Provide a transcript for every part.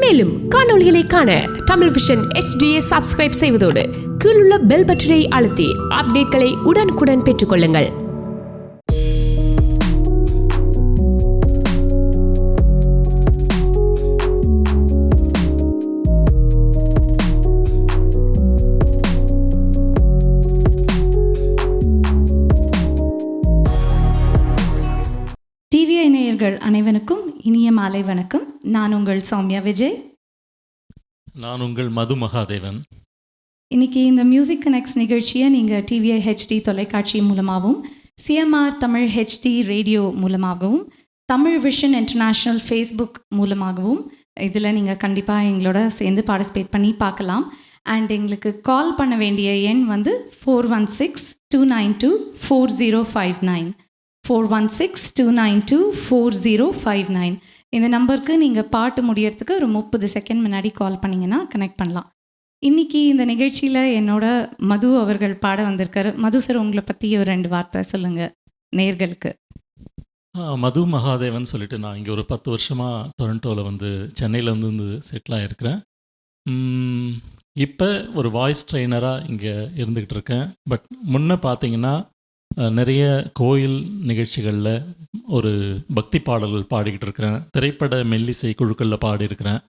மேலும் காணொளிகளை காண Tamil vision HDயை subscribe செய்வதோடு கீழுள்ள பெல் பட்டனை அழுத்தி அப்டேட்களை உடனுக்குடன் பெற்றுக்கொள்ளுங்கள். டிவிஐ நேயர்கள் அனைவருக்கும் இனிய மாலை வணக்கம். நான் உங்கள் சௌமியா விஜய். நான் உங்கள் மது மகாதேவன். இன்றைக்கி இந்த மியூசிக் கனெக்ட்ஸ் நிகழ்ச்சியை நீங்கள் டிவிஐ HD தொலைக்காட்சி மூலமாகவும், CMR தமிழ் HD ரேடியோ மூலமாகவும், தமிழ் விஷன் இன்டர்நேஷ்னல் ஃபேஸ்புக் மூலமாகவும் இதில் நீங்கள் கண்டிப்பாக எங்களோட சேர்ந்து பார்ட்டிசிபேட் பண்ணி பார்க்கலாம். அண்ட் எங்களுக்கு கால் பண்ண வேண்டிய எண் வந்து 416-292-4059 416-292-4059. இந்த நம்பருக்கு நீங்கள் பாட்டு முடியறதுக்கு ஒரு 30 செகண்ட் முன்னாடி கால் பண்ணிங்கன்னா கனெக்ட் பண்ணலாம். இன்றைக்கி இந்த நிகழ்ச்சியில் என்னோட மது அவர்கள் பாட வந்திருக்காரு. மது சார், உங்களை பற்றி ஒரு 2 வார்த்தை சொல்லுங்கள் நேயர்களுக்கு. மது மகாதேவன் சொல்லிட்டு நான் இங்கே ஒரு 10 வருஷமாக டொரண்டோவில் வந்து சென்னையிலேருந்து செட்டில் ஆகிருக்கிறேன். இப்போ ஒரு வாய்ஸ் ட்ரெயினராக இங்கே இருந்துக்கிட்டு இருக்கேன். பட் முன்னே பார்த்தீங்கன்னா நிறைய கோயில் நிகழ்ச்சிகளில் ஒரு பக்தி பாடல்கள் பாடிக்கிட்டு இருக்கிறேன். திரைப்பட மெல்லிசை குழுக்களில் பாடியிருக்கிறேன்.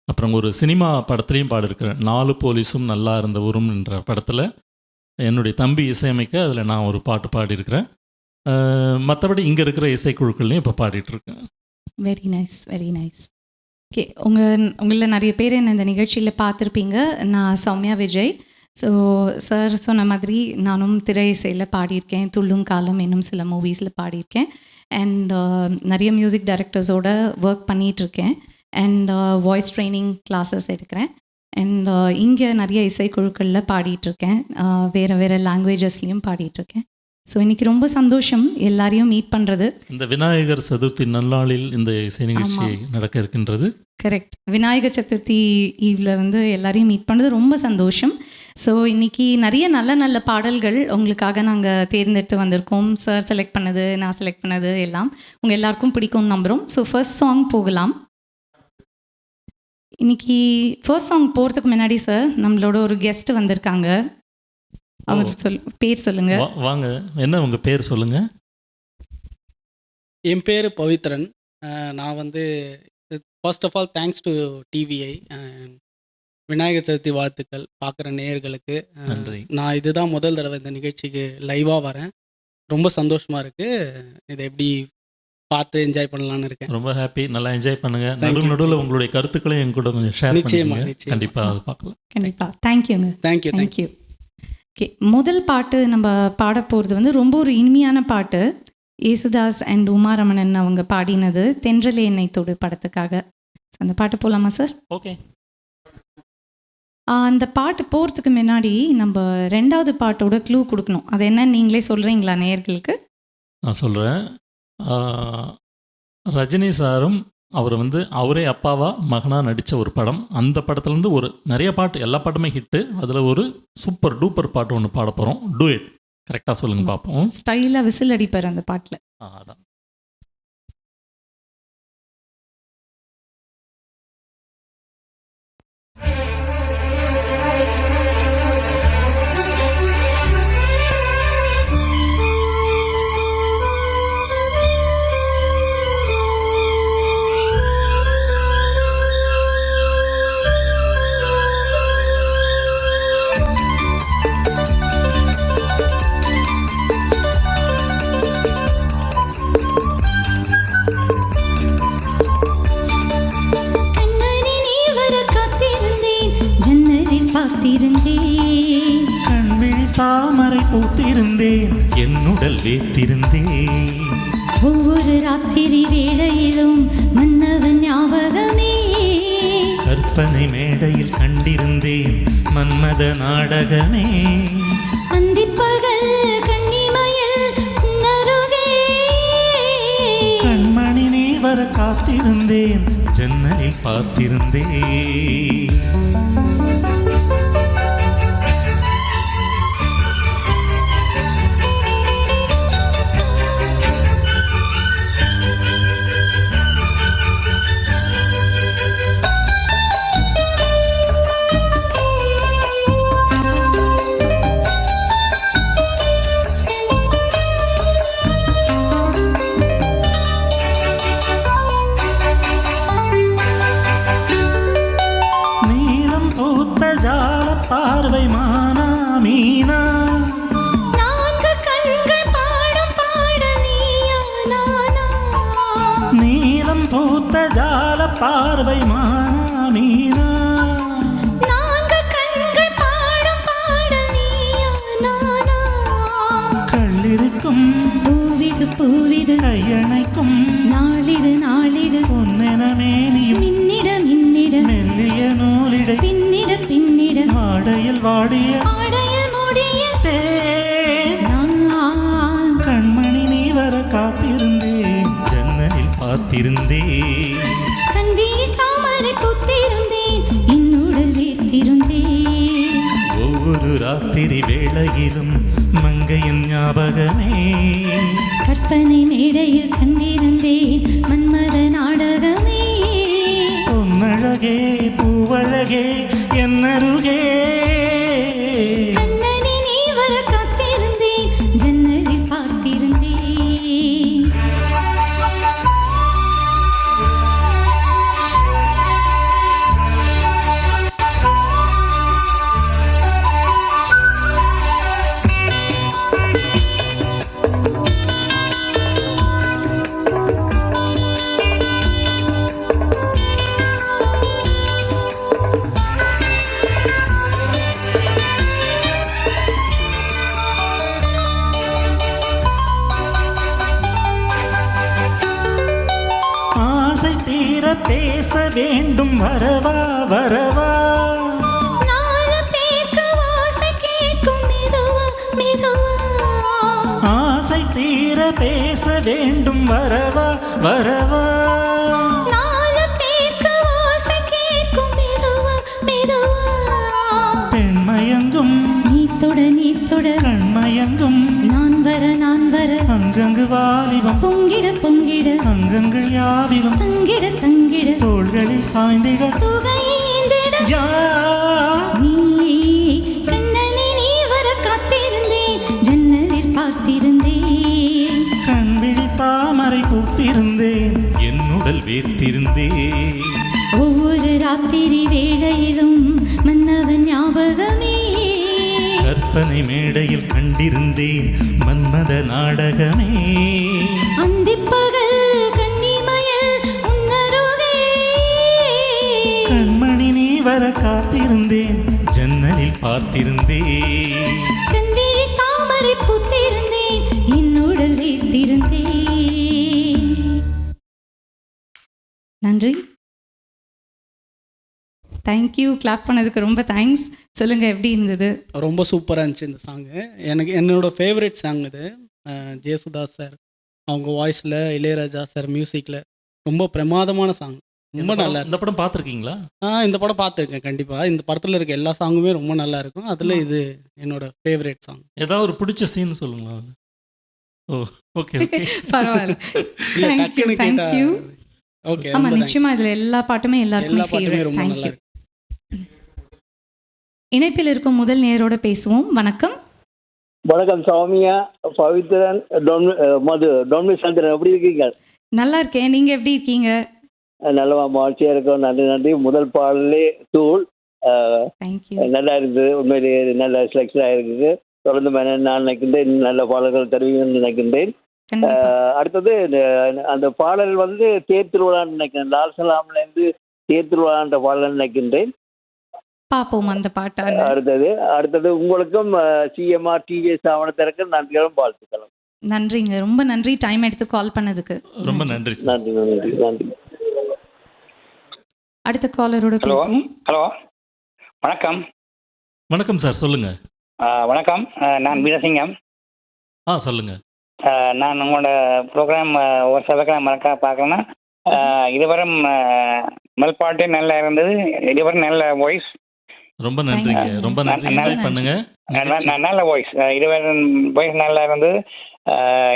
அப்புறம் ஒரு சினிமா படத்துலையும் பாடியிருக்கிறேன். 4 போலீஸும் நல்லா இருந்த ஊரும் என்ற படத்தில் என்னுடைய தம்பி இசையமைக்க அதில் நான் ஒரு பாட்டு பாடியிருக்கிறேன். மற்றபடி இங்கே இருக்கிற இசைக்குழுக்கள்லையும் இப்போ பாடிட்டுருக்கேன். Very nice, very nice. Okay, உங்களில் நிறைய பேர் என்ன இந்த நிகழ்ச்சியில் பார்த்துருப்பீங்க. நான் சௌமியா விஜய். ஸோ சார் சொன்ன மாதிரி நானும் திரை இசையில் பாடியிருக்கேன். துள்ளும் காலம் இன்னும் சில மூவிஸில் பாடியிருக்கேன். அண்ட் நிறைய மியூசிக் டைரக்டர்ஸோட ஒர்க் பண்ணிகிட்ருக்கேன். அண்ட் வாய்ஸ் ட்ரைனிங் கிளாஸஸ் எடுக்கிறேன். அண்ட் இங்கே நிறைய இசைக்குழுக்களில் பாடிட்டுருக்கேன். வேறு வேறு லாங்குவேஜஸ்லேயும் பாடிட்டுருக்கேன். ஸோ இன்றைக்கி ரொம்ப சந்தோஷம் எல்லாரையும் மீட் பண்ணுறது. இந்த விநாயகர் சதுர்த்தி நல்லாளில் இந்த இசை நிகழ்ச்சி நடக்க இருக்கின்றது. கரெக்ட். விநாயகர் சதுர்த்தி ஈவில் வந்து எல்லாரையும் மீட் பண்ணுறது ரொம்ப சந்தோஷம். ஸோ இன்றைக்கி நிறைய நல்ல நல்ல பாடல்கள் உங்களுக்காக நாங்கள் தேர்ந்தெடுத்து வந்திருக்கோம். சார் செலக்ட் பண்ணது, நான் செலக்ட் பண்ணது எல்லாம் உங்கள் எல்லாருக்கும் பிடிக்கும்னு நம்புகிறோம். ஸோ ஃபர்ஸ்ட் சாங் போகலாம். இன்றைக்கி ஃபர்ஸ்ட் சாங் போகிறதுக்கு முன்னாடி சார் நம்மளோட ஒரு கெஸ்ட் வந்திருக்காங்க. அவர் பேர் சொல்லுங்க. வாங்க, என்ன உங்கள் பேர் சொல்லுங்க. என் பேர் பவித்ரன். நான் வந்து first of all thanks to TVI. Vinayagar Chathurthi வாழ்த்துக்கள் பார்க்குற நேயர்களுக்கு நன்றி. நான் இதுதான் முதல் தடவை இந்த நிகழ்ச்சிக்கு லைவாக வரேன். ரொம்ப சந்தோஷமாக இருக்குது. இதை எப்படி பார்த்து என்ஜாய் பண்ணலான்னு இருக்கேன். ரொம்ப ஹாப்பி. நல்லா என்ஜாய் பண்ணுங்கள். நடுவில் உங்களுடைய கருத்துக்களையும் என் கூட கொஞ்சம் ஷேர் நிச்சயமாக கண்டிப்பாக அதை பார்க்கலாம். கண்டிப்பாக. தேங்க்யூங்க. தேங்க்யூ. தேங்க்யூ. ஓகே, முதல் பாட்டு நம்ம பாட போகிறது வந்து ரொம்ப ஒரு இனிமையான பாட்டு. ஏசுதாஸ் அண்ட் உமாரமணன் அவங்க பாடினது தென்றலே என்னை தொடு படத்துக்காக. அந்த பாட்டு போகலாமா சார்? ஓகே. அந்த பாட்டு போகிறதுக்கு முன்னாடி நம்ம 2வது பாட்டோட க்ளூ கொடுக்கணும். அது என்ன நீங்களே சொல்கிறீங்களா நேயர்களுக்கு? நான் சொல்கிறேன். ரஜினி சாரும் அவர் வந்து அவரே அப்பாவாக மகனாக நடித்த ஒரு படம். அந்த படத்துலேருந்து ஒரு நிறைய பாட்டு, எல்லா பாட்டுமே ஹிட்டு. அதில் ஒரு சூப்பர் டூப்பர் பாட்டு ஒன்று பாட போகிறோம். டூயட். கரெக்டாக சொல்லுங்கள் பார்ப்போம். ஸ்டைலாக விசில் அடிப்பார் அந்த பாட்டில். அதான். கண்விழி தாமரை பூத்திருந்தேன், என்னுடல் வேத்திருந்தேன். ஒவ்வொரு ராத்திரி வேளையிலும் மன்னவன் ஞாபகமே. கற்பனை மேடையில் கண்டிருந்தேன் மன்மத நாடகமே. அந்திப்பகல் கன்னிமயில் உன்னருகே. கண்மணி நீ வர காத்திருந்தேன், ஜன்னலில் பார்த்திருந்தேன். பார்வை மானா மீனா நான்கு கண்கள் பாடும் பாடல் நீயா நானா கள்ளிருக்கும் பூவிது பூவிது கையணைக்கும் நாளிது நாளிது பொன்னென மேனியும் மின்னிட மின்னிட மெல்லிய நூலிடை பின்னிட பின்னிட வாடையில் வாடிய ஆடையில் மூடிய தேன் நான் கண்மணி நீ வர காத்திருந்தேன் ஜன்னலில் பார்த்திருந்தேன் கண்விழி தாமரை பூத்திருந்தேன் என்னுடல் வீர்த்திருந்தேன் ஒவ்வொரு ராத்திரி வேளையிலும் மங்கையின் ஞாபகமே கற்பனை மேடையில் கண்டிருந்தேன் மன்மத நாடகமே பொன்னழகே பூவழகே என்னருகே கண்ணனி நீ வர காத்திருந்தேன் ஜன்னலில் பார்த்திருந்தேன் ஆசை தீர பேச வேண்டும் வரவா வரவா நாலு பேருக்கு வாசை கேட்கும் மெதுவா மெதுவா ஆசை தீர பேச வேண்டும் வரவா வரவா நாலு பேருக்கு வாசை கேட்கும் மெதுவா மெதுவா பெண்மயங்கும் நீ தொட கண்மயங்கும் நான் வர அங்கங்கு வாலிபம் பொங்கிட பொங்கிட அங்கங்கள் யாவிலும் தங்கிட தங்கிட தோள்களில் சாய்ந்திட சுவையேந்திட யா நீ கண்ணனி நீ வர காத்திருந்தேன் ஜன்னலில் பார்த்திருந்தேன் கண்விழி தாமரை பூத்திருந்தேன் என்னுடல் வேர்த்திருந்தேன் ஒவ்வொரு ராத்திரி வேளையிலும் மன்னவன் ஞாபகமே கற்பனை மேடையில் கண்டிருந்தேன் மன்மத நாடகமே அந்திப்பகல் கன்னிமயல் உன்னருகே கண்மணி நீ வர காத்திருந்தேன் ஜன்னலில் பார்த்திருந்தேன் செந்திழி தாமரை பூத்திருந்தேன் என்னுடல் வீர்த்திருந்தேன் நன்றி. தேங்க்யூ. கிளாப் பண்ணதுக்கு ரொம்ப தேங்க்ஸ். சொல்லுங்கள், எப்படி இருந்தது? ரொம்ப சூப்பராக இருந்துச்சு இந்த சாங்கு. எனக்கு என்னோட ஃபேவரட் சாங் இது. ஜேசுதாஸ் சார் அவங்க வாய்ஸில், இளையராஜா சார் மியூசிக்கில் ரொம்ப பிரமாதமான சாங். ரொம்ப நல்லா இந்த படம் பார்த்துருக்கீங்களா? இந்த படம் பார்த்துருக்கேன் கண்டிப்பாக. இந்த படத்தில் இருக்க எல்லா சாங்குமே ரொம்ப நல்லா இருக்கும். அதில் இது என்னோட ஃபேவரட் சாங். ஏதாவது ஒரு பிடிச்ச சீன் சொல்லுங்களா? ஓ, ஓகே ஓகே. பரவாயில்ல. இல்லை Thank you, டக்குன்னு thank கேட்டால் you. ஓகே. ஆமாம், நிச்சயமாக இதில் எல்லா பாட்டுமே எல்லாருக்குமே எல்லா பாட்டுமே ஃபேவரட். ரொம்ப நல்லா தேங்க்யூ. இருக்கு. இணைப்பில் இருக்கும் முதல் நேரோட பேசுவோம். வணக்கம். வணக்கம் சௌமியா, பவித்ரன், மது, டொன்மி சந்திரன், எப்படி இருக்கீங்க? நல்லா இருக்கேன். நீங்கள் எப்படி இருக்கீங்க? நல்லவா, மகிழ்ச்சியாக இருக்கும். நன்றி நன்றி. முதல் பாடலே தூள் தேங்க்யூ. நல்லா இருக்குது. உண்மையிலேயே நல்ல செலெக்ஷன் ஆகிருக்குது. தொடர்ந்து நான் நினைக்கின்றேன் இன்னும் நல்ல பாடல்கள் தருவீங்கன்னு நினைக்கின்றேன். கண்டிப்பா. அடுத்தது அந்த பாடல் வந்து தேர் திருவிழான்னு நினைக்கிறேன். லால் சலாம்லேருந்து தேர் திருவிழான்ற பாடல் நினைக்கின்றேன். பார்ப்போம் அந்த பாட்டை. அடுத்தது உங்களுக்கும் சிஎம்ஆர் டிவிஎஸ் ஆவணத்திற்கு நன்றிகளும் வாழ்த்துக்களும். நன்றிங்க, ரொம்ப நன்றி டைம் எடுத்து கால் பண்ணதுக்கு. ரொம்ப நன்றி சார். நன்றி நன்றி நன்றி. அடுத்த காலரோட ஹலோ பேசுவோம். ஹலோ வணக்கம். வணக்கம் சார், சொல்லுங்க. வணக்கம், நான் வீரசிங்கம். சொல்லுங்க. நான் உங்களோட ப்ரோக்ராம் ஒரு சதக்க மறக்க பார்க்கலன்னா இதுவரை மெல்பாட்டு நல்லா இருந்தது. இதுவரை நல்ல வாய்ஸ். ரொம்ப நன்றிங்க, ரொம்ப நன்றி. என்ஜாய் பண்ணுங்க. நல்ல வாய்ஸ். இதுவரை வாய்ஸ் நல்லா இருந்தது.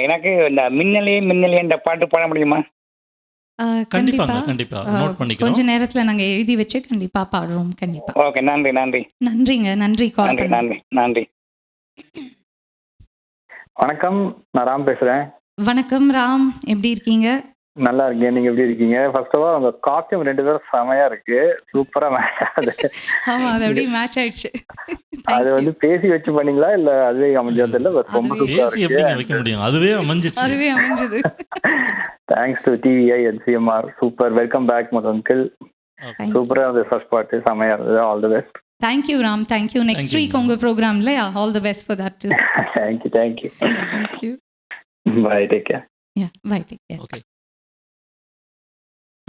எனக்கு இந்த மின்னலே என்ற பாட்டு பாட முடியுமா? கண்டிப்பாங்க, கண்டிப்பா நோட் பண்ணிக்கிறோம். கொஞ்ச நேரத்துல நாங்க எழுதி வச்சு கண்டிப்பா பாடுறோம். கண்டிப்பா. ஓகே, நன்றி நன்றி. நன்றிங்க, நன்றி கால் நன்றி பண்ணி. நன்றி நன்றி. வணக்கம், நான் ராம் பேசுறேன். வணக்கம் ராம், எப்படி இருக்கீங்க? நல்லா இருக்கேன். நீங்க எப்படி இருக்கீங்க? ஃபர்ஸ்ட் ஆஃப் ஆல் உங்க காஸ்டியூம் 2 பேரும் செமையா இருக்கு. சூப்பரா மேட்ச் ஆகுது. ஆமா, அது அப்படியே மேட்ச் ஆயிடுச்சு. அது வந்து பேசி வச்சு பண்ணீங்களா இல்ல அதுவே அமைஞ்சது? இல்ல ரொம்ப சூப்பரா பேசி இருக்கு. எப்படிங்க வைக்க முடியும்? அதுவே அமைஞ்சிச்சு. அதுவே அமைஞ்சது. Thanks to TVI and CMR. Super. Welcome back Madhu uncle. சூப்பராக இருந்தது ஃபர்ஸ்ட் பாட்டு, செமையாக இருந்தது. All the best. Thank you Ram, thank you. Next week உங்கள் ப்ரோக்ராமில் all the best for that. Thank you. Bye, take care. Bye, take care.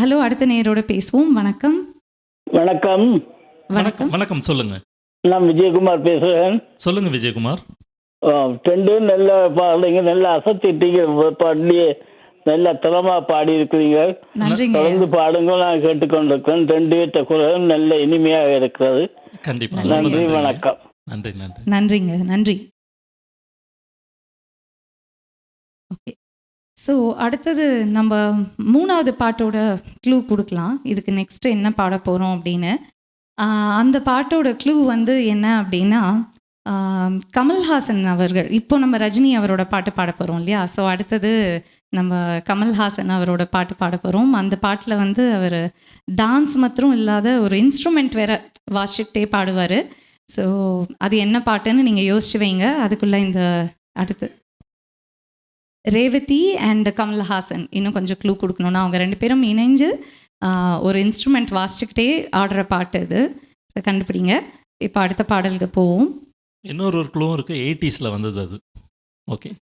Hello, அடுத்த நேரோட பேசுவோம். வணக்கம். வணக்கம். வணக்கம். வணக்கம், சொல்லுங்க. நான் விஜயகுமார் பேசுகிறேன். சொல்லுங்க விஜயகுமார். ரெண்டும் நல்ல பாடுறீங்க, நல்லா அசத்திட்டீங்க, பாடியே நல்ல திறமா பாடி இருக்கிறீங்க. தொடர்ந்து பாடுங்க, நான் கேட்டுக்கொண்டிருக்கிறேன். ரெண்டு பேர்த்த குரலும் நல்ல இனிமையாக இருக்கிறது. கண்டிப்பா. நன்றி, வணக்கம். நன்றி. நன்றிங்க, நன்றி. ஓகே, ஸோ அடுத்தது நம்ம 3வது பாட்டோட க்ளூ கொடுக்கலாம். இதுக்கு நெக்ஸ்ட் என்ன பாட போகிறோம் அப்படின்னு. அந்த பாட்டோட க்ளூ வந்து என்ன அப்படின்னா, கமல்ஹாசன் அவர்கள், இப்போ நம்ம ரஜினி அவரோட பாட்டு பாட போகிறோம் இல்லையா. ஸோ அடுத்தது நம்ம கமல்ஹாசன் அவரோட பாட்டு பாட போகிறோம். அந்த பாட்டில் வந்து அவர் டான்ஸ் மாத்திரம் இல்லாத ஒரு இன்ஸ்ட்ருமெண்ட் வேற வாசிச்சுக்கிட்டே பாடுவார். ஸோ அது என்ன பாட்டுன்னு நீங்கள் யோசிச்சு வைங்க. அதுக்குள்ளே இந்த அடுத்து ரேவதி அண்ட் கமல்ஹாசன் இன்னும் கொஞ்சம் க்ளூ கொடுக்கணுன்னா, அவங்க 2 பேரும் இணைஞ்சு ஒரு இன்ஸ்ட்ருமெண்ட் வாசிச்சுக்கிட்டே ஆடுற பாட்டு இது. கண்டுபிடிங்க. இப்போ அடுத்த பாடலுக்கு போவோம். இன்னொரு க்ளூ இருக்குது, 80s வந்தது அது. ஓகே.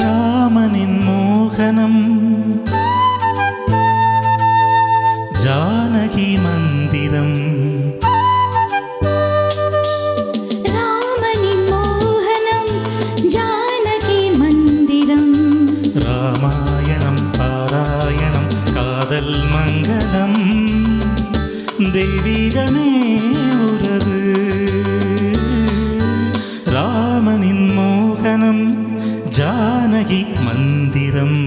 ராமனின் மோகனம், ஜானகி மந்திரம். ராமனின் மோகனம், ஜானகி மந்திரம். ராமாயணம் பாராயணம், காதல் மங்களம், தெய்வீகமே உறவு. ராமனின் மோகனம், ஜானகி மந்திரம்.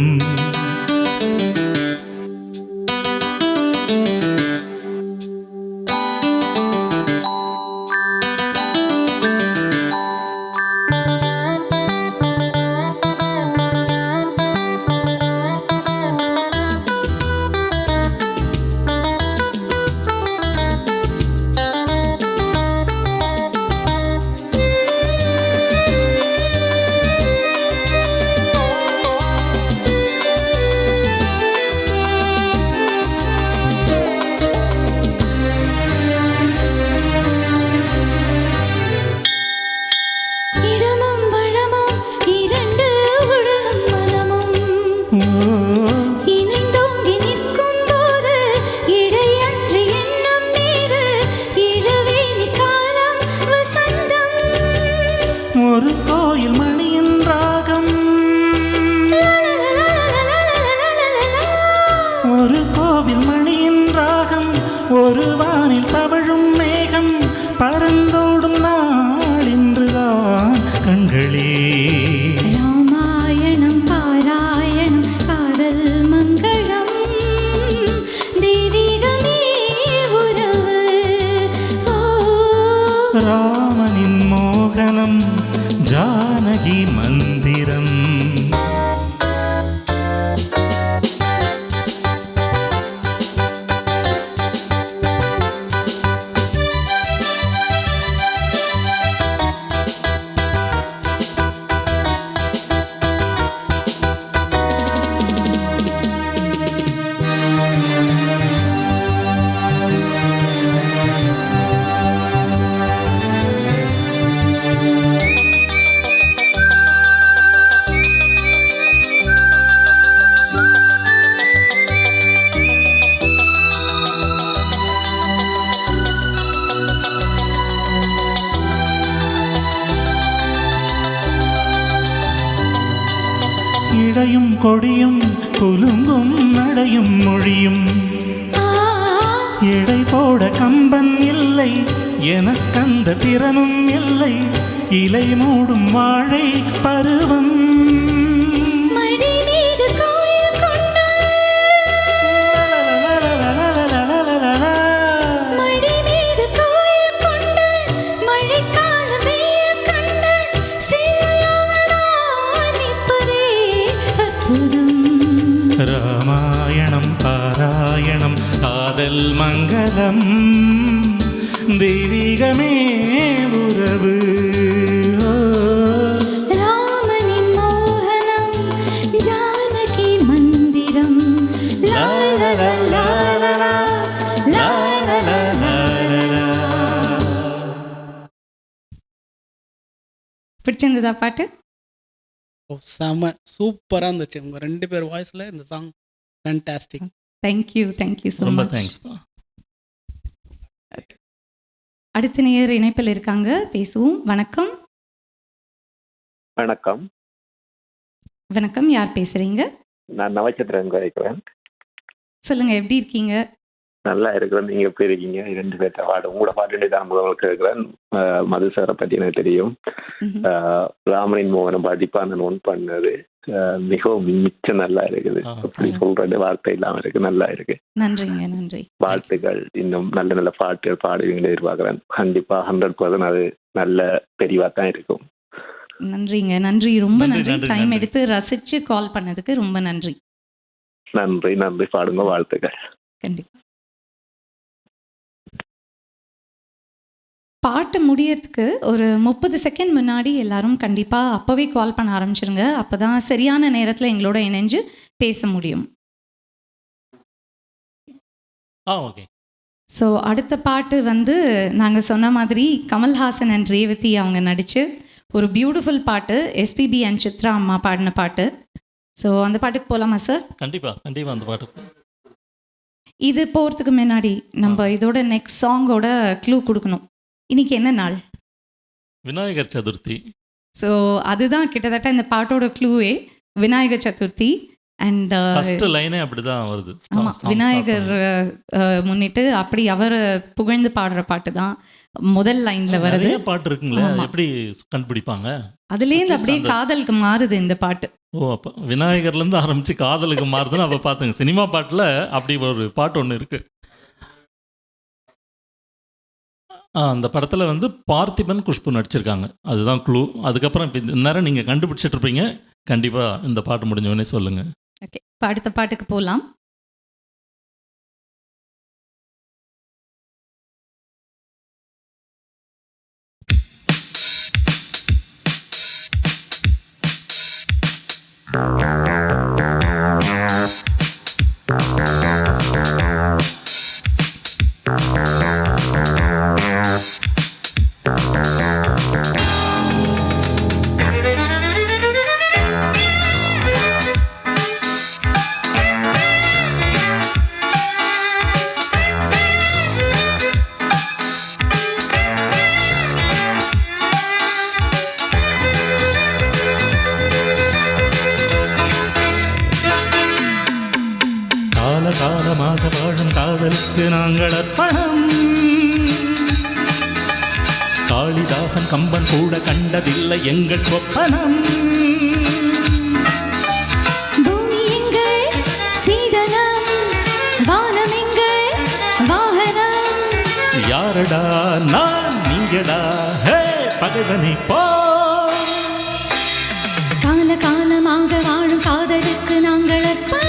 இடையும் கொடியும் குலுங்கும் நடையும் மொழியும் எடை போட கம்பன் இல்லை எனக்கந்த திறனும் இல்லை இலை மூடும் வாழை பருவம் ராமாயணம் பாராயணம் காதல் மங்களம் தெய்வீகமே உறவு ராமனின் மோகனம் ஜானகி மந்திரம் லா லா லா லா லா லா லா லா லா. பிடிச்சிருந்ததா பாட்டு? ஓ செம சூப்பராக இருந்துச்சு உங்கள் 2 பேர் வாய்ஸில் இந்த சாங் ஃபேன்டாஸ்டிக். தேங்க்யூ ஸோ ரொம்ப மச். தேங்க்ஸ்ப்பா. அடுத்த நேயர் இணைப்பில் இருக்காங்க, பேசுவோம். வணக்கம். வணக்கம். வணக்கம், யார் பேசுறீங்க? நான் நவச்சந்திரன் கதைக்கிறேன். சொல்லுங்க, எப்படி இருக்கீங்க? நல்லா இருக்கிறேன். நீங்க எப்படி இருக்கீங்க? 2 பேர்த்த பாடு உங்களோட பாட்டு தான் முதல்ல இருக்கிறேன். மது சாரை பற்றி எனக்கு தெரியும். ராமனின் மோகனம் பதிப்பான ஒன் பண்ணது மிகவும் மிச்சம் நல்லா இருக்குது. அப்படி சொல்றது வார்த்தை இல்லாம இருக்கு, நல்லா இருக்கு. நன்றிங்க, நன்றி. வாழ்த்துக்கள். இன்னும் நல்ல நல்ல பாட்டுகள் பாடுவீங்கன்னு எதிர்பார்க்கிறேன். கண்டிப்பா 100% அது நல்ல தெளிவா தான் இருக்கும். நன்றிங்க, நன்றி, ரொம்ப நன்றி, நன்றி. நன்றி, டைம் நன்றி. எடுத்து ரசிச்சு கால் பண்ணதுக்கு ரொம்ப நன்றி. நன்றி நன்றி. பாடுங்க. வாழ்த்துக்கள். கண்டிப்பா. பாட்டு முடியறதுக்கு ஒரு 30 செகண்ட் முன்னாடி எல்லாரும் கண்டிப்பாக அப்போவே கால் பண்ண ஆரம்பிச்சிருங்க. அப்போ தான் சரியான நேரத்தில் எங்களோட இணைஞ்சு பேச முடியும். ஓகே. ஸோ அடுத்த பாட்டு வந்து நாங்கள் சொன்ன மாதிரி கமல்ஹாசன் அண்ட் ரேவதி அவங்க நடித்து ஒரு பியூட்டிஃபுல் பாட்டு, எஸ்பிபி அண்ட் சித்ரா அம்மா பாடின பாட்டு. ஸோ அந்த பாட்டுக்கு போகலாமா சார்? கண்டிப்பாக அந்த பாட்டு. இது போகிறதுக்கு முன்னாடி நம்ம இதோட நெக்ஸ்ட் சாங்கோட க்ளூ கொடுக்கணும். இன்னைக்கு என்ன நாள்? விநாயகர் சதுர்த்தி. ஸோ அதுதான் கிட்டத்தட்ட இந்த பாட்டோட க்ளூவே, விநாயகர் சதுர்த்தி. அண்ட் ஃபர்ஸ்ட் லைனே அப்படிதான் வருது. ஆமாம், விநாயகர் முன்னிட்டு அப்படி அவர் புகழ்ந்து பாடுற பாட்டு தான் முதல் லைன்ல வருது. நிறைய பாட்டு இருக்குங்களே, எப்படி கண்டுபிடிப்பாங்க? அதுலேருந்து அப்படியே காதலுக்கு மாறுது இந்த பாட்டு. ஓ, அப்போ விநாயகர்லேருந்து ஆரம்பிச்சு காதலுக்கு மாறுதுன்னு அப்போ பார்த்துங்க. சினிமா பாட்டில் அப்படி ஒரு பாட்டு ஒன்று இருக்கு. அந்த படத்தில் வந்து பார்த்திபன், குஷ்பு நடிச்சிருக்காங்க. அதுதான் க்ளூ. அதுக்கப்புறம் இப்போ இந்த நேரம் நீங்கள் கண்டுபிடிச்சிட்டு இருப்பீங்க. கண்டிப்பாக இந்த பாட்டு முடிஞ்சவொடனே சொல்லுங்கள். ஓகே, இப்போ அடுத்த பாட்டுக்கு போகலாம். காலகாலமாக வாழும் காதலுக்கு நாங்கள் அர்ப்பணம். காளிதாசன் கம்பன் கூட கண்டதில்லை எங்கள் சொப்பனம். பூமி எங்கள் சீதனம், வானம் எங்கள் வாகனம். யாரடா நான் நீங்கடா, ஹே பகைவனை போ. கால காலமாக வாழும் காதலுக்கு நாங்கள் அர்ப்பணம்.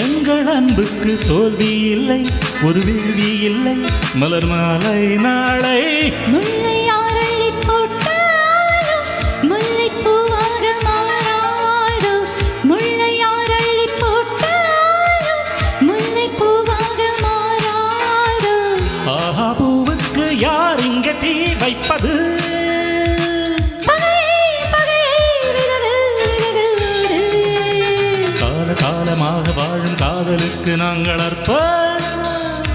எங்கள் அன்புக்கு தோல்வி இல்லை, ஒரு வேள்வி இல்லை, மலர் மாலை நாளை. முல்லை யாரள்ளி போட்டாலும் முல்லை பூவாக மாறாதோ, முல்லை யாரள்ளி போட்டாலும் முல்லை பூவாக மாறாதோ. ஆஹா, பூவுக்கு யார் இங்க தீ வைப்பது? கால காலமாக வாழும் காதலுக்கு நாங்கள் அர்ப்பணம்.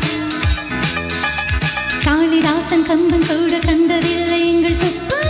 காளிதாசன் கம்பன் கூட கண்டதில்லை எங்கள் சொப்பனம்.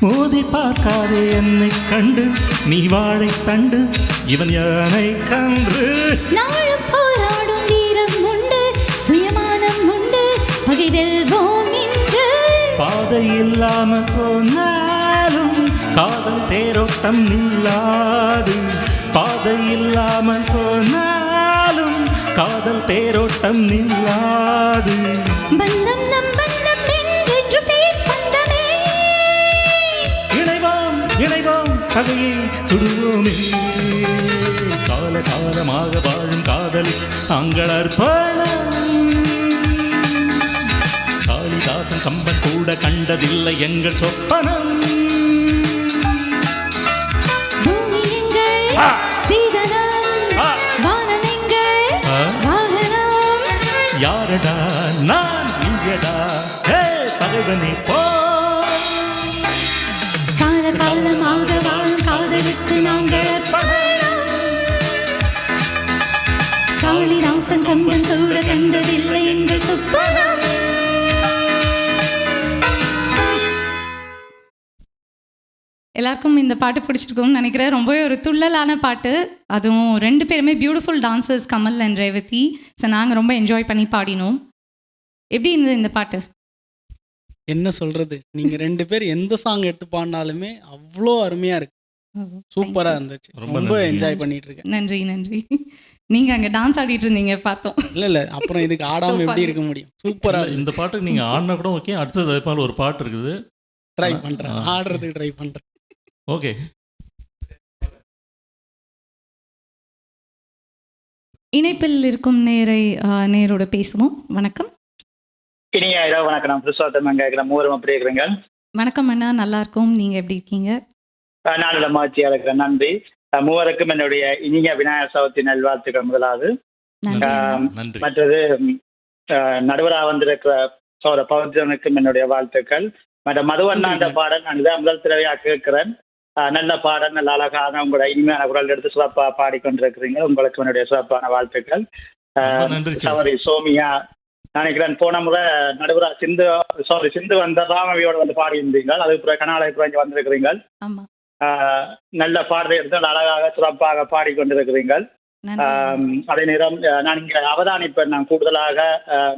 மோதி பார்க்காதே என்னை கண்டு, நீ வாழை தண்டு, இவன் யானை கன்று. நாளும் போராடும் வீரம் உண்டு, சுயமானம் உண்டு, பகை வெல்வோம் இன்று. பாதை இல்லாம போனாலும் காதல் தேரோட்டம் நில்லாது, பாதை இல்லாமல் போனாலும் காதல் தேரோட்டம் நில்லாது. பந்தம் நம் பந்தம் என்றென்று தேர்ப்பந்தமே. இணைவோம் இணைவோம் பகையை சுடுவோமே, கால காலமாக வாழும் காதலில் நாங்கள் அர்ப்பணம். காளிதாசன் கம்பன் கூட கண்டதில்லை எங்கள் சொப்பனம். பூமி எங்கள் சீதனம், வானம் எங்கள் வாகனம். யாரடா நான் நீயடா, ஹே பகைவனே போ. கால காலமாக வாழும் காதலுக்கு நாங்கள் அர்ப்பணம். காளிதாசன் கம்பன் கூட கண்டதில்லை எங்கள் சொப்பனம். எல்லாருக்கும் இந்த பாட்டு பிடிச்சிருக்கும்னு நினைக்கிறேன். ரொம்பவே ஒரு துள்ளலான பாட்டு, அதுவும் 2 பேருமே beautiful dancers, Kamal and Revathi. So நாங்கள் ரொம்ப என்ஜாய் பண்ணி பாடினோம். எப்படி இருந்தது இந்த பாட்டு? என்ன சொல்கிறது, நீங்கள் 2 பேர் எந்த சாங் எடுத்து பாடினாலுமே அவ்வளோ அருமையாக இருக்கு, சூப்பராக இருந்துச்சு. ரொம்ப என்ஜாய் பண்ணிட்டு இருக்கேன். நன்றி நன்றி. நீங்கள் அங்கே டான்ஸ் ஆடிட்டு இருந்தீங்க பார்த்தோம். இல்லை அப்புறம் இதுக்கு ஆடாமல் எப்படி இருக்க முடியும்? சூப்பராக இந்த பாட்டுக்கு நீங்கள் ஆடினா கூட ஓகே. அடுத்தது அது போல ஒரு பாட்டு இருக்குது, ட்ரை பண்ணுறேன், ஆடுறதுக்கு ட்ரை பண்ணுறேன். ஓகே. இணைப்பில் இருக்கும் நேரோட பேசுவோம். வணக்கம். இனிய இரவு வணக்கம். நான் புருஷோத்தமன் கேட்குறேன். மூவரும் எப்படி இருக்கிறீங்க? வணக்கம் அண்ணா, நல்லா இருக்கும். நீங்கள் எப்படி இருக்கீங்க? நானும் மகிழ்ச்சியாக இருக்கிறேன். நன்றி. மூவருக்கும் என்னுடைய இனிய விநாயகர் சதுர்த்தி நல்வாழ்த்துக்கள் முதலாவது. மற்றது நடுவராக வந்திருக்கிற சோழ பௌத்தனுக்கும் என்னுடைய வாழ்த்துக்கள். மற்ற மதுவண்ணாண்ட பாடல் நான் இதான் முதல் தடவையாக கேட்கிறேன். நல்ல பாடல், நல்ல அழகான உங்களோட இனிமையான குரல் எடுத்து சிறப்பாக பாடிக்கொண்டிருக்கிறீங்க. உங்களுக்கு என்னுடைய சிறப்பான வாழ்த்துக்கள். சவரி சோமியா நினைக்கிறேன் போன முறை நடுவரா சிந்து வந்த ராமவியோட வந்து பாடியிருந்தீங்க. அதுக்கு கனாலயப்புறம் வந்திருக்கிறீங்க. நல்ல பாடலை எடுத்து அழகாக சிறப்பாக பாடிக்கொண்டிருக்கிறீர்கள். அதே நேரம் நான் இங்கே அவதானிப்பேன், நான் கூடுதலாக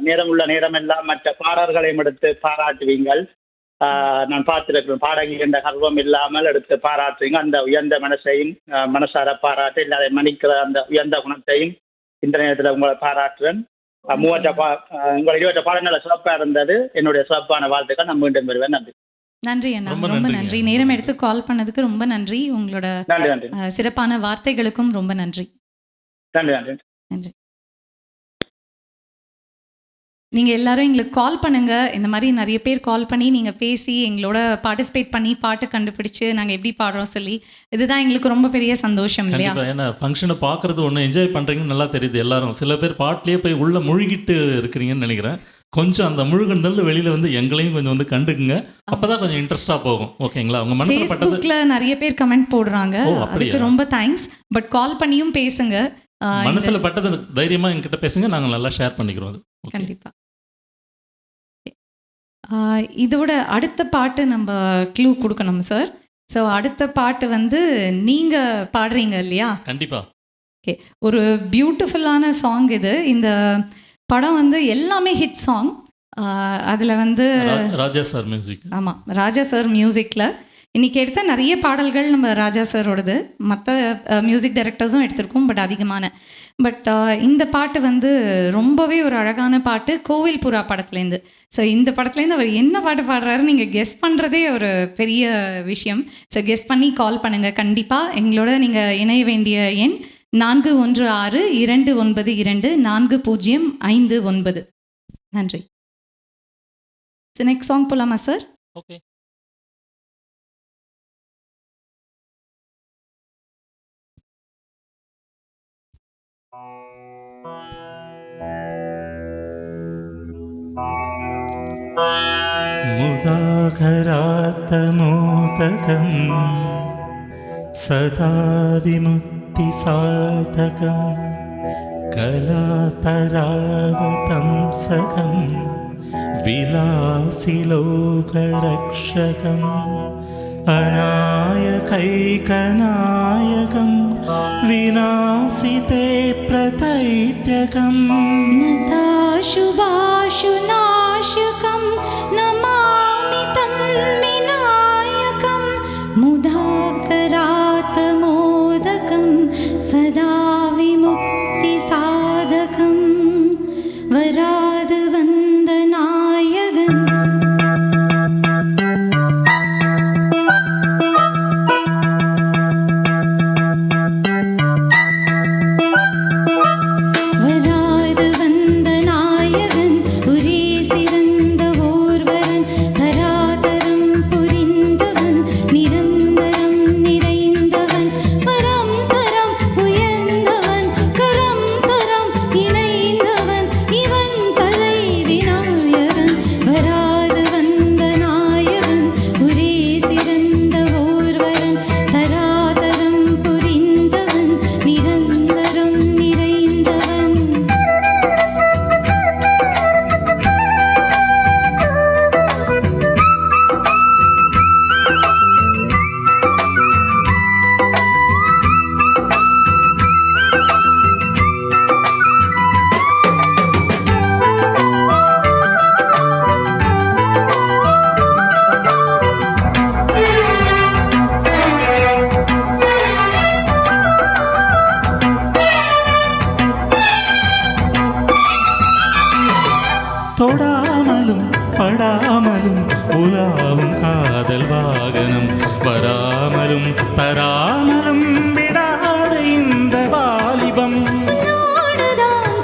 நேரம் உள்ள நேரம் எல்லாம் மற்ற பாடல்களையும் எடுத்து பாராட்டுவீங்கள். நான் பார்த்திருக்கிறேன், பாடகி என்ற கர்வம் இல்லாமல் எடுத்து பாராட்டுவீங்க. அந்த உயர்ந்த மனசையும் மனசார பாராட்டு இல்லாத மன்னிக்கிற அந்த உயர்ந்த குணத்தையும் இந்த நேரத்தில் உங்களை பாராட்டுறேன். உங்களை 20 பாடல்கள் சிறப்பாக இருந்தது. என்னுடைய சிறப்பான வாழ்த்துக்கள். நான் மீண்டும் வருவேன். நன்றி. நன்றி அண்ணா, ரொம்ப நன்றி. நேரம் எடுத்து கால் பண்ணதுக்கு ரொம்ப நன்றி. உங்களோட சிறப்பான வார்த்தைகளுக்கும் ரொம்ப நன்றி. நன்றி. நீங்கள் எல்லாரும் எங்களுக்கு கால் பண்ணுங்கள். இந்த மாதிரி நிறைய பேர் கால் பண்ணி நீங்கள் பேசி எங்களோட பார்ட்டிசிபேட் பண்ணி பாட்டு கண்டுபிடிச்சு நாங்கள் எப்படி பாடுறோம் சொல்லி, இதுதான் எங்களுக்கு ரொம்ப பெரிய சந்தோஷம் இல்லையா? ஏன்னா ஃபங்க்ஷனை பார்க்குறது ஒன்று, என்ஜாய் பண்ணுறீங்கன்னு நல்லா தெரியுது எல்லாரும். சில பேர் பாட்டிலே போய் உள்ளே முழுகிட்டு இருக்கிறீங்கன்னு நினைக்கிறேன். கொஞ்சம் அந்த முழுகுந்தல் வெளியில் வந்து எங்களையும் கொஞ்சம் வந்து கண்டுக்குங்க. அப்போ தான் கொஞ்சம் இன்ட்ரெஸ்ட்டாக போகும். ஓகேங்களா? உங்கள் மனசில் பட்டது. ஃபேஸ்புக்கில் நிறைய பேர் கமெண்ட் போடுறாங்க, அதுக்கு ரொம்ப தேங்க்ஸ். பட் கால் பண்ணியும் பேசுங்க. மனசில் பட்டது தைரியமாக என்கிட்ட பேசுங்க, நாங்கள் நல்லா ஷேர் பண்ணிக்கிறோம் அது. கண்டிப்பாக. இதோட அடுத்த பாட்டு நம்ம க்ளூ கொடுக்கணும் சார். ஸோ அடுத்த பாட்டு வந்து நீங்கள் பாடுறீங்க இல்லையா? கண்டிப்பாக. ஓகே, ஒரு பியூட்டிஃபுல்லான சாங் இது. இந்த படம் வந்து எல்லாமே ஹிட் சாங். அதில் வந்து ராஜா சார் மியூசிக். ஆமாம், ராஜா சார் மியூசிக்கில் இன்றைக்கி எடுத்த நிறைய பாடல்கள் நம்ம ராஜா சாரோடது, மற்ற மியூசிக் டைரக்டர்ஸும் எடுத்திருக்கோம், பட் இந்த பாட்டு வந்து ரொம்பவே ஒரு அழகான பாட்டு, கோவில் புறா படத்துலேருந்து. ஸோ இந்த படத்துலேருந்து அவர் என்ன பாட்டு பாடுறாரு நீங்கள் கெஸ் பண்ணுறதே ஒரு பெரிய விஷயம். ஸோ கெஸ் பண்ணி கால் பண்ணுங்கள். கண்டிப்பாக எங்களோட நீங்கள் இணைய வேண்டிய எண் 4162924059. நன்றி. ஸோ நெக்ஸ்ட் சாங் போகலாமா சார்? ஓகே. मुदाघरात्तमोदकं सदा विमुक्तिसाधकं कलातरावतंसकं विलासिलोकरक्षकम् अनायकैकनायकं विनाशिते प्रतैत्यकं नताशुभाशुनाशकं नमामि तं विनायकं मुदाकरात्मोदकं सदा विमुक्तिसाधकं वरादवन्दनायकम् தொடாமலும் படாமலும் உலாவும் காதல் வாகனம், வராமலும் தராமலும் விடாத இந்த வாலிபம்.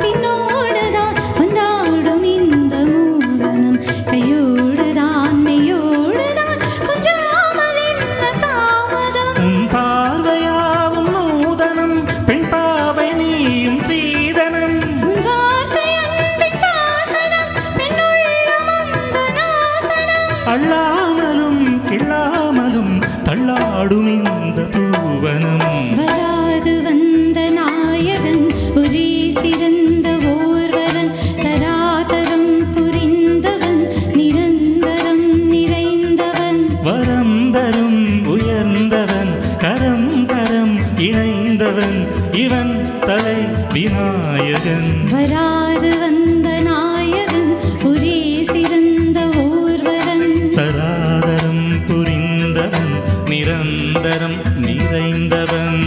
பின்னோடுதான் வந்தாடும் இந்த மோகனம், கையோடுதான் மெய்யோடுதான் கொஞ்சாமல் என்ன தாமதம். உன் பார்வையாவும் நூதனம், பெண் பாவை நீயும் சீதனம். உன் வார்த்தை அன்பின் சாசனம், பெண்ணுள்ளம் அந்த நாசனம். அள்ளாமலும் கிள்ளாமலும் தள்ளாடும் இந்த பூவனம். வராது வந்த நாயகன் ஒரே சிறந்த ஓர்வரன், தராதரம் புரிந்தவன் நிரந்தரம் நிறைந்தவன். வரம் தரும் உயர்ந்தவன், கரம் கரம் இணைந்தவன், இவன் தலை விநாயகன். வராது வந்த நாயகன் ஒரே சிறந்த ஓர்வரன், தராதரம் புரிந்தவன், நிரந்தரம் நிறைந்தவன்.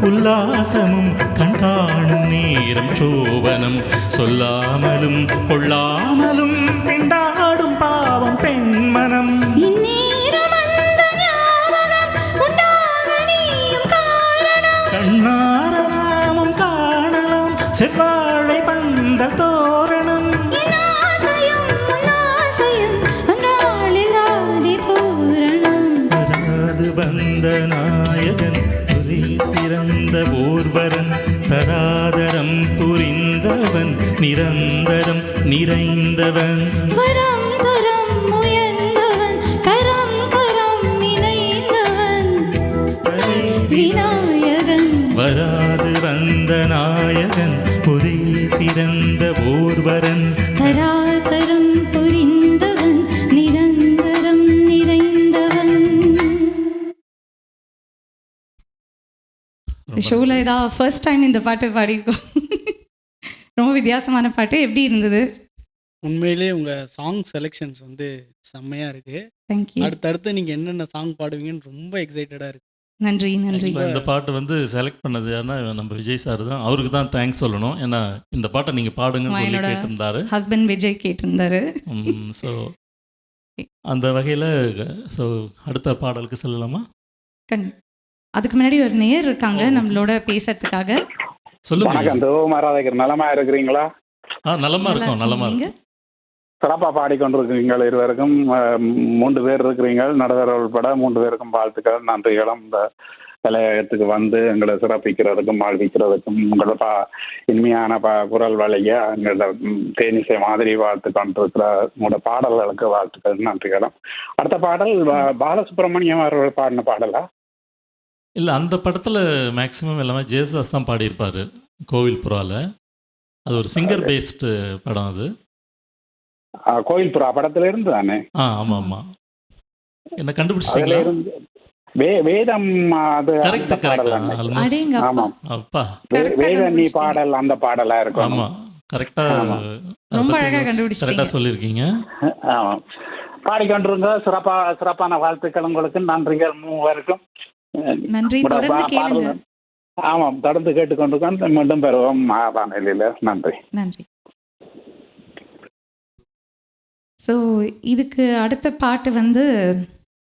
உல்லாசமும் கண்காணும் நேரம் சோபனம் சொல்லாமலும் கொள்ளாமலும் திண்டாடும் பாவம் பெண்மனம் கண்ணார நாமம் காணலாம் செவ்வாழை பந்தல் தோரணம் வராது வந்த நாயகன் புலி சிறந்த போர்வரன் தராதரம் புரிந்தவன் நிரந்தரம் நிறைந்தவன் வராது வந்த நாயகன் புலி சிறந்த போர்வரன் தராதரம் புரிந்தவன் நிரந்தரம் நிறைந்தவன். ஷோவில் ஏதாவது ஃபர்ஸ்ட் டைம் இந்த பாட்டு பாடியிருக்கோம். ரொம்ப வித்தியாசமான பாட்டு. எப்படி இருந்தது? உண்மையிலே உங்கள் சாங் செலெக்ஷன்ஸ் வந்து செம்மையாக இருக்குது. தேங்க்யூ. அடுத்தடுத்து நீங்கள் என்னென்ன சாங் பாடுவீங்கன்னு ரொம்ப எக்ஸைட்டடாக இருக்குது. நன்றி நன்றி. இந்த பாட்டு வந்து செலக்ட் பண்ணது யாருன்னா நம்ம விஜய் சார் தான். அவருக்கு தான் தேங்க்ஸ் சொல்லணும். ஏன்னா இந்த பாட்டை நீங்கள் பாடுங்கன்னு சொல்லி கேட்டிருந்தாரு. ஹஸ்பண்ட் விஜய் கேட்டிருந்தாரு. ஸோ அந்த வகையில் ஸோ அடுத்த பாடலுக்கு செல்லலாமா? அதுக்கு முன்னாடி ஒரு நேர் இருக்காங்க நம்மளோட பேசுறதுக்காக. சொல்லுங்க. நலமா இருக்கிறீங்களா? நலமா இருக்கும். நலமா இருக்கு. சிறப்பாக பாடிக்கொண்டிருக்கிறீங்கள். இருவருக்கும் 3 பேர் இருக்கிறீங்க, நடுவர் உள்பட 3 பேருக்கும் வாழ்த்துக்கள் நன்றிகளும். இந்த கலையகத்துக்கு வந்து எங்களை சிறப்பிக்கிறதுக்கும் வாழ்விக்கிறதுக்கும் உங்களோட இனிமையான குரல் வழிய எங்களோட தேனிசை மாதிரி வாழ்த்து கொண்டிருக்கிற உங்களோட பாடல்களுக்கு வாழ்த்துக்கள் நன்றிகளும். அடுத்த பாடல் பாலசுப்ரமணியம் அவர்கள் பாடின பாடலா? இல்லை, அந்த படத்தில் மேக்ஸிமம் எல்லாமே ஜேசுதாஸ் தான் பாடியிருப்பார். கோவில் புறாவில் அது ஒரு சிங்கர் பேஸ்டு படம். அது கோயில் புறா படத்துல இருந்து தானே? ஆமாம் ஆமாம். என்ன கண்டுபிடிச்சிங்களா? வேதம் அது வேதனி பாடல் அந்த பாடலா இருக்கும். ஆமா, கரெக்டா சொல்லியிருக்கீங்க. ஆமாம், பாடிக்கொண்டிருங்க. சிறப்பான வாழ்த்துக்கள் உங்களுக்கு. நன்றிகள் மூவருக்கும். நன்றி. ஆமாம், தொடர்ந்து கேட்டுக்கொண்டிருக்கோம். மீண்டும் பெறுவோம் வானொலியில். நன்றி நன்றி. ஸோ இதுக்கு அடுத்த பாட்டு வந்து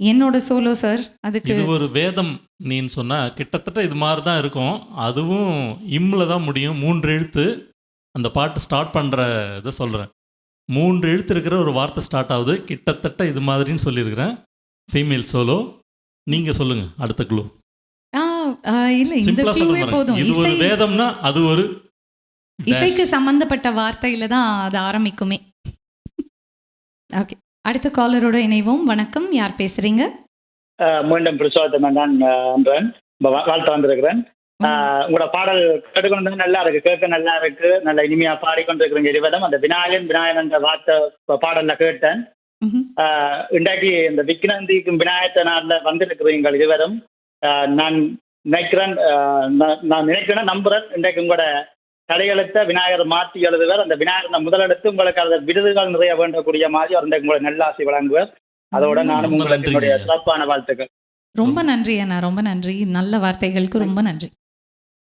என்னோட சோலோ சார். அதுக்கு இது ஒரு வேதம் நீன்னு சொன்னால் கிட்டத்தட்ட இது மாதிரி தான் இருக்கும். அதுவும் இம்மில் தான் முடியும். 3 எழுத்து. அந்த பாட்டு ஸ்டார்ட் பண்ணுற இதை சொல்கிறேன். 3 எழுத்து இருக்கிற ஒரு வார்த்தை ஸ்டார்ட் ஆகுது. கிட்டத்தட்ட இது மாதிரின்னு சொல்லியிருக்கிறேன். Female solo. நீங்கள் சொல்லுங்கள் அடுத்த க்ளூ. இல்லை, இந்த க்ளூவே போதும். இது ஒரு வேதம்னா அது ஒரு இசைக்கு சம்பந்தப்பட்ட வார்த்தையில் தான் அது ஆரம்பிக்குமே. ஓகே, அடுத்த காலரோட இணைவோம். வணக்கம், யார் பேசுறீங்க? மீண்டும் பிரசோத்தமன் தான் அன்றன். வாழ்த்து வந்திருக்கிறேன். உங்களோட பாடல் கேட்டுக்கொண்டு நல்லா இருக்கு, கேட்க நல்லா இருக்கு, நல்ல இனிமையா பாடிக்கொண்டிருக்கிறீங்க இருவரும். அந்த விநாயகன் என்ற வார்த்தை பாடல்ல கேட்டேன். இன்றைக்கு இந்த விக்னந்திக்கும் விநாயகத்தை நாளில் வந்திருக்கிறீங்க இருவரும். நான் நினைக்கிறேன் நம்புறேன் இன்றைக்கு உங்களோட தடையெழுத்த விநாயகர் மாற்றி எழுதுவார். அந்த விநாயகர் முதலெடுத்து உங்களுக்கு அந்த விருதுகள் நிறைய வேண்டக்கூடிய மாதிரி அவர் உங்களை நல்லாசி வழங்குவார். அதோட நானும் உங்களுக்கு என்னுடைய சிறப்பான வாழ்த்துக்கள். ரொம்ப நன்றி அண்ணா, ரொம்ப நன்றி. நல்ல வார்த்தைகளுக்கு ரொம்ப நன்றி.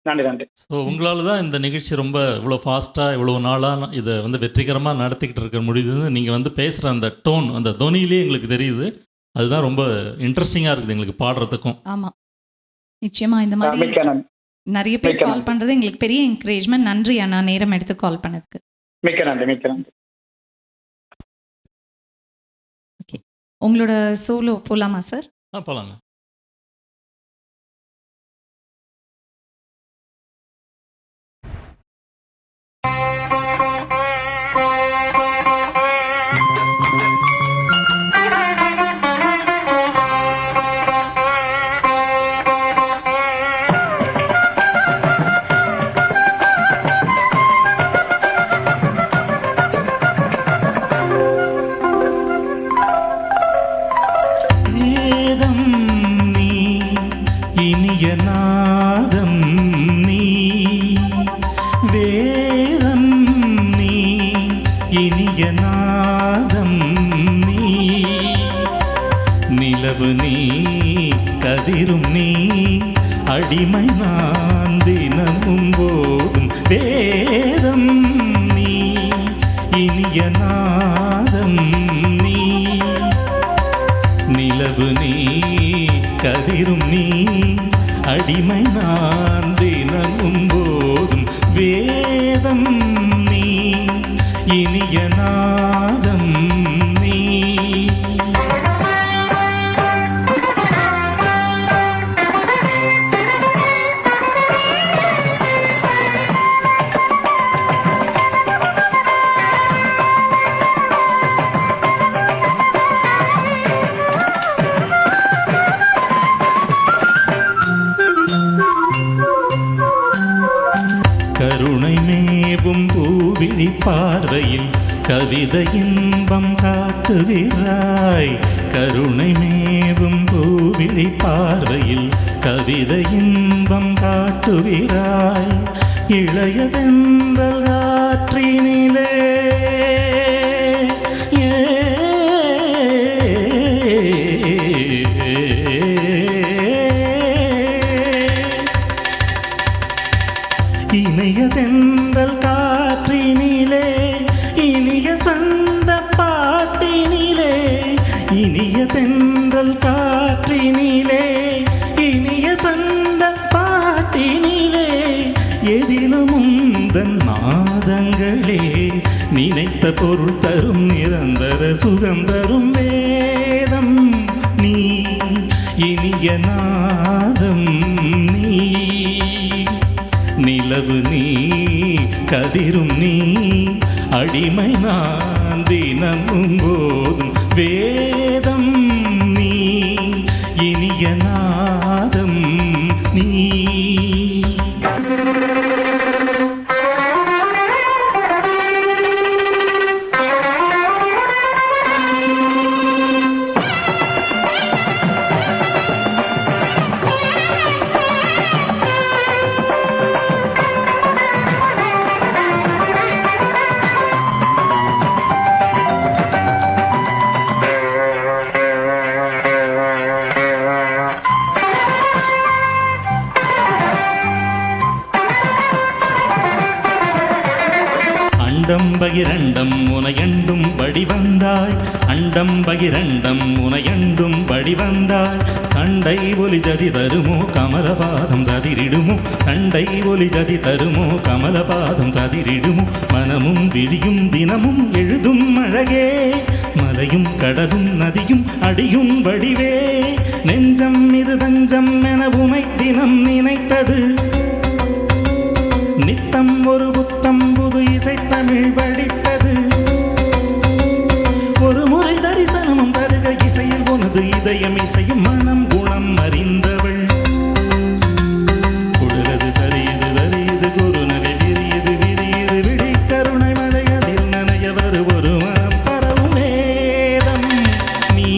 நன்றி. ஸோ உங்களால் தான் இந்த நிகழ்ச்சி ரொம்ப இவ்வளோ ஃபாஸ்ட்டாக இவ்வளோ நாளாக இதை வந்து வெற்றிகரமாக நடத்திக்கிட்டு இருக்க முடியுது. நீங்கள் வந்து பேசுகிற அந்த டோன், அந்த தொனியிலே எங்களுக்கு தெரியுது. அதுதான் ரொம்ப இன்ட்ரெஸ்டிங்காக இருக்குது எங்களுக்கு பாடுறதுக்கும். ஆமாம், நிச்சயமாக இந்த மாதிரி நிறைய பேர் கால் பண்ணுறது எங்களுக்கு பெரிய என்கரேஜ்மெண்ட். நன்றி அண்ணா, நேரம் எடுத்து கால் பண்ணதுக்கு. மிக்க நன்றி. ஓகே, உங்களோட சோலோ போகலாமா சார்? போகலாங்க. அடிமை நான் தினமும் போதும் வேதம் நீ இனிய நாதம் நீ நிலவு நீ கதிரும் நீ அடிமை நான் தினமும் போதும் வேதம் நீ இனிய நாதம் நீ கருணை மேவும் பூவிழி பார்வையில் கவிதை இன்பம் காட்டுகிறாய் கருணை மேவும் பூவிழி பார்வையில் கவிதை இன்பம் காட்டுகிறாய் இளையதென்றல் காற்றினிலே இணையதென்றல் காற்றினிலே இனிய சந்த பாட்டினிலே இனியதென்றல் காற்றினிலே இனிய சந்த பாட்டினிலே எதிலும் உந்தன் நாதங்களே நினைத்த பொருள் தரும் நிரந்தர சுகம் தரும் வேதம் நீ இனிய நாதம் நீ நிலவு நீ கதிரும் நீ அடிமை நான் தினமும் போதும் வேதம் நீ இனிய நாதம் நீ அண்டம் பகிரண்டம் உனையண்டும் படி வந்தாய் அண்டம் பகிரண்டம் உனையண்டும் படி வந்தாய் கண்டை ஒலி ஜதி தருமோ கமலபாதம் சதிரிடுமோ கண்டை ஒலி ஜதி தருமோ கமலபாதம் சதிரிடுமோ மனமும் விழியும் தினமும் எழுதும் அழகே மலையும் கடலும் நதியும் அடியும் வடிவே நெஞ்சம் இது தஞ்சம் என உனை தினம் நினைத்தது நித்தம் ஒரு புத்தம் புது இசை தமிழ் படித்தது ஒரு முறை தரிசனமும் தருக இசையில் உனது இதயம் இசையும் மனம் குணம் அறிந்தவள் குளிரது தரியது தரியது குரு நகை விரியது விரியது விழி கருணை மழையதில் நனையவர் ஒரு மனம் பரவும் வேதம் நீ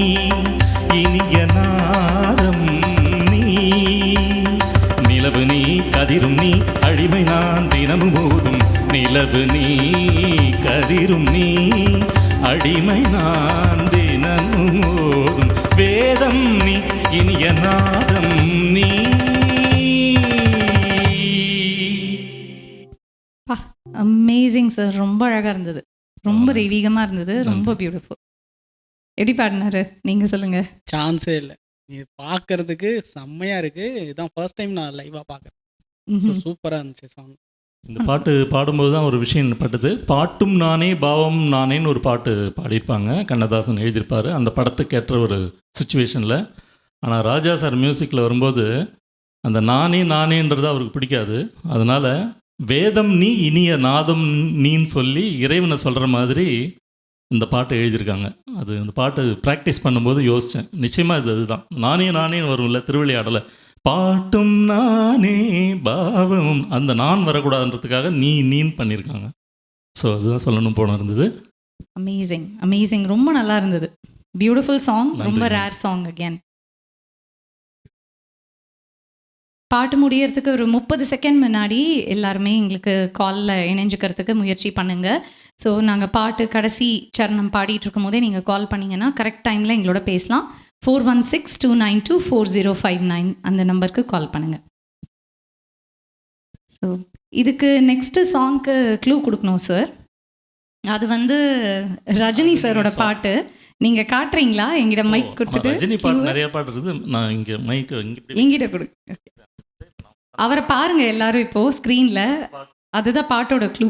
இனிய நாதம் நீ நிலவு நீ கதிரும் நீ அடிமை நான் தினமும் போதும் நிலவு நீ கதிரும் நீ அடிமை நான் தினமும் போதும் வேதம் நீ இனிய நாதம் நீ அமேசிங் சார், ரொம்ப அழகாக இருந்தது, ரொம்ப தெய்வீகமாக இருந்தது, ரொம்ப பியூட்டிஃபுல். எப்படி பாடினாரு நீங்கள் சொல்லுங்கள். சான்ஸே இல்லை, இது பார்க்கறதுக்கு செம்மையாக இருக்குது. இதுதான் ஃபர்ஸ்ட் டைம் நான் லைவாக பார்க்குறேன். சூப்பராக இருந்துச்சு சாங். இந்த பாட்டு பாடும்போது தான் ஒரு விஷயம் பட்டது. பாட்டும் நானே பாவம் நானேன்னு ஒரு பாட்டு பாடியிருப்பாங்க, கண்ணதாசன் எழுதியிருப்பார் அந்த படத்துக்கு ஏற்ற ஒரு சுச்சுவேஷனில். ஆனால் ராஜா சார் மியூசிக்கில் வரும்போது அந்த நானே நானேன்றது அவருக்கு பிடிக்காது. அதனால் வேதம் நீ இனிய நாதம் நீன்னு சொல்லி இறைவனை சொல்கிற மாதிரி இந்த பாட்டை எழுதியிருக்காங்க. அது அந்த பாட்டு ப்ராக்டிஸ் பண்ணும்போது யோசித்தேன், நிச்சயமாக இது அதுதான் நானே நானேன்னு வரும்ல திருவிளையாடலை. பாட்டும் நானே பாவமும் அந்த நான் வரக்கூடாதுன்றதுக்காக நீன்னு பண்ணியிருக்காங்க. ஸோ அதுதான் சொல்லணும் போன இருந்தது. அமேசிங் அமேசிங், ரொம்ப நல்லா இருந்தது. பியூட்டிஃபுல் சாங், ரொம்ப ரேர் சாங் அகேன். பாட்டு முடியறதுக்கு ஒரு 30 செகண்ட் முன்னாடி எல்லாருமே எங்களுக்கு காலில் இணைஞ்சிக்கிறதுக்கு முயற்சி பண்ணுங்கள். ஸோ நாங்கள் பாட்டு கடைசி சரணம் பாடிட்டு இருக்கும் போதே நீங்கள் கால் பண்ணிங்கன்னா கரெக்ட் டைமில் எங்களோட பேசலாம். 4162924059 அந்த நம்பருக்கு கால் பண்ணுங்கள். ஸோ இதுக்கு நெக்ஸ்ட்டு சாங்க்கு க்ளூ கொடுக்கணும் சார். அது வந்து ரஜினி சாரோட பாட்டு. நீங்க காட்டுறீங்களா? எங்கிட்ட மைக் கொடுத்துட்டு. ரஜினி பாட்டு நிறைய பாட்டு இருக்குது. நான் இங்கே மைக் எங்கிட்ட கொடு. அவரை பாருங்க எல்லாரும் இப்போ ஸ்க்ரீன்ல. அதுதான் பாட்டோட க்ளூ.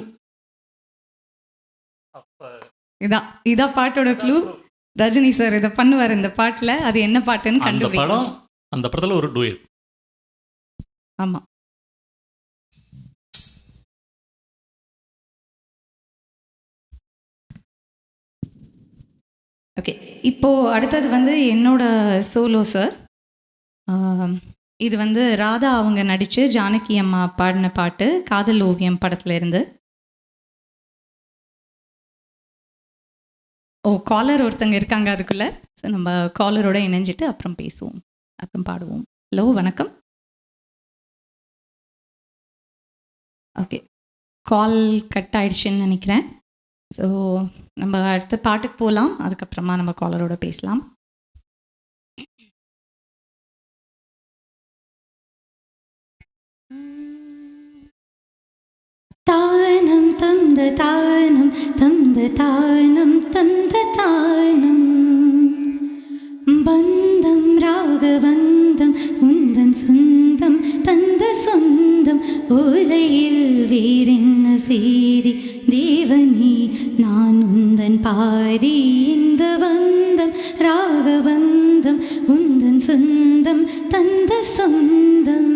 இதான் பாட்டோட க்ளூ. ரஜினி சார் இதை பண்ணுவார் இந்த பாட்டில். அது என்ன பாட்டுன்னு கண்டுபிடிக்கணும். அந்த படத்தில் ஒரு டூயட். ஆமாம். ஓகே, இப்போது அடுத்தது வந்து என்னோட சோலோ சார். இது வந்து ராதா அவங்க நடித்து ஜானகி அம்மா பாடின பாட்டு, காதல் ஓவியம் படத்துல இருந்து. காலர் ஒருத்தங்க இருக்காங்க அதுக்குள்ளே. ஸோ நம்ம காலரோட இணைஞ்சிட்டு அப்புறம் பேசுவோம், அப்புறம் பாடுவோம். ஹலோ, வணக்கம். ஓகே, கால் கட் ஆயிடுச்சுன்னு நினைக்கிறேன். ஸோ நம்ம அடுத்த பாட்டுக்கு போகலாம். அதுக்கப்புறமா நம்ம காலரோட பேசலாம். தானம் தந்த தானம் தந்த தானம் தந்த தானம் பந்தம் ராகபந்தம் உந்தன் சொந்தம் தந்த சொந்தம் ஓலையில் வேறென்ன செய்தி தேவனே நான் உந்தன் பாதி இந்த பந்தம் ராகபந்தம் உந்தன் சொந்தம் தந்த சொந்தம்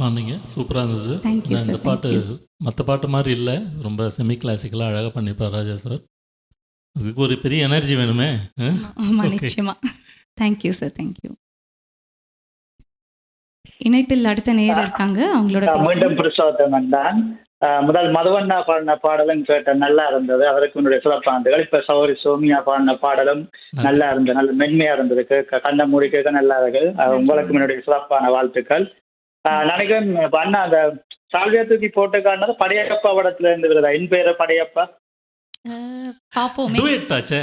பாண்டிங்க சூப்பராக இருந்தது. Thank you, sir. இந்த பாட்டு மற்ற பாட்டு மாதிரி இல்லை, ரொம்ப செமி கிளாசிக்கலாக அழகாக பண்ணியிருப்பார் ராஜா சார். இதுக்கு ஒரு பெரிய எனர்ஜி வேணுமே. ஆமாம், Okay. நிச்சயமா. Thank you sir, thank you. இணைப்பில் அடுத்த நேயர் இருக்காங்க, அவங்களோட மீண்டும் பேசலாம். புருஷோத்தமன் தான். முதல் மதுவண்ணா பாடின பாடலும் கேட்டேன், நல்லா இருந்தது. அவருக்கு என்னுடைய சிறப்பாண்டுகள். இப்ப சௌரி சோமியா பாடின பாடலும் நல்லா இருந்தது, நல்ல மென்மையா இருந்தது. கண்ண மூடி கேட்க நல்லா இருக்கு. உங்களுக்கும் என்னுடைய சிறப்பான வாழ்த்துக்கள். நினைக்கிறேன் இப்ப அண்ணா அந்த சால்வியா தூக்கி போட்டு காட்டினது படையப்பா படத்துல இருந்து வருதா? என் பேர படையப்பா. பாப்போமே. டூயட் ஆச்சே,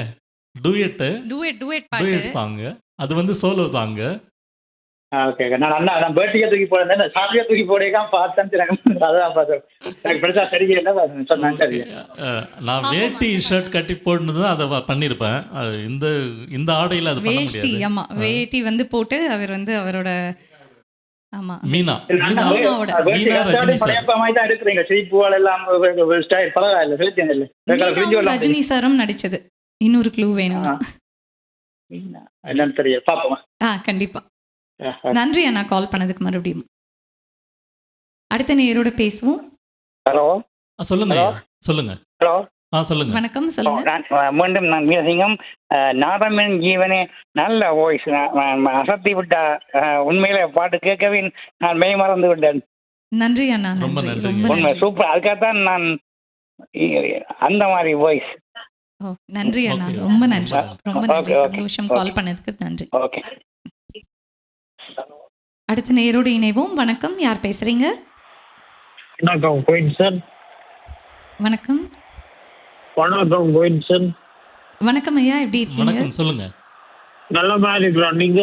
டூயட்டு டூயட் பாட்டு. Duet song. அது வந்து சோலோ சாங்கு. ஓகே, நான் பேட்டியை தூக்கி போடுறேன், சால்வியா தூக்கி போடேக்காம பார்த்தேன். அதான் பார்த்தேன், எனக்கு பெருசா தெரியல சொன்னாங்க. தெரியல, நான் வேட்டி ஷர்ட் கட்டி போட்டுனது அதை பண்ணியிருப்பேன். இந்த இந்த ஆடையில் அது பண்ண வேஷ்டி, முடியாது. ஆமா, வேட்டி வந்து போட்டு அவர் வந்து அவரோட ஆமா மீனா மீனாவோட மீனா ரஜினி சார். படையப்பா மாதிரி தான் எடுக்கிறீங்க. சிரிப்புகள் எல்லாம் ஸ்டைல் பரவாயில்ல, செலுத்தியதில்லை. மீனாவும் ரஜினி சாரும் நடிச்சது. இன்னொரு க்ளூ வேணும். என்னன்னு தெரியல, பாப்போமா. கண்டிப்பா. நன்றி அண்ணா, கால் பண்ணதுக்கு மறுபடியும். அடுத்த நேயரோட பேசுவோம். ஹலோ, சொல்லுங்க சொல்லுங்க. ஹலோ, சொல்லுங்க. வணக்கம், சொல்லுங்க. மீண்டும் நான் வீரசிங்கம். நாதமன் ஜீவனே நல்ல வாய்ஸ், அசத்தி விட்டா. உண்மையில பாட்டு கேட்கவே நான் மெய் மறந்து விட்டேன். நன்றி அண்ணா, ரொம்ப நன்றி, நன்றிங்க. ரொம்ப உண்மை நன்றி. சூப்பர். அதுக்காகத்தான் நான் அந்த மாதிரி வாய்ஸ். ஓ, நன்றி அண்ணா, Okay. ரொம்ப நன்றி, ரொம்ப நன்றி. Okay, okay. சந்தோஷம், கால் பண்ணதுக்கு நன்றி. ஓகே. அடுத்த நேயரோடு இணைவோம். வணக்கம், யார் பேசுறீங்க? வணக்கம் கோயின்சன். வணக்கம். வணக்கம் கோயின்சன். வணக்கம் ஐயா, எப்படி இருக்கீங்க? வணக்கம், சொல்லுங்க. நல்ல மாதிரி இருக்கிறோம். நீங்க?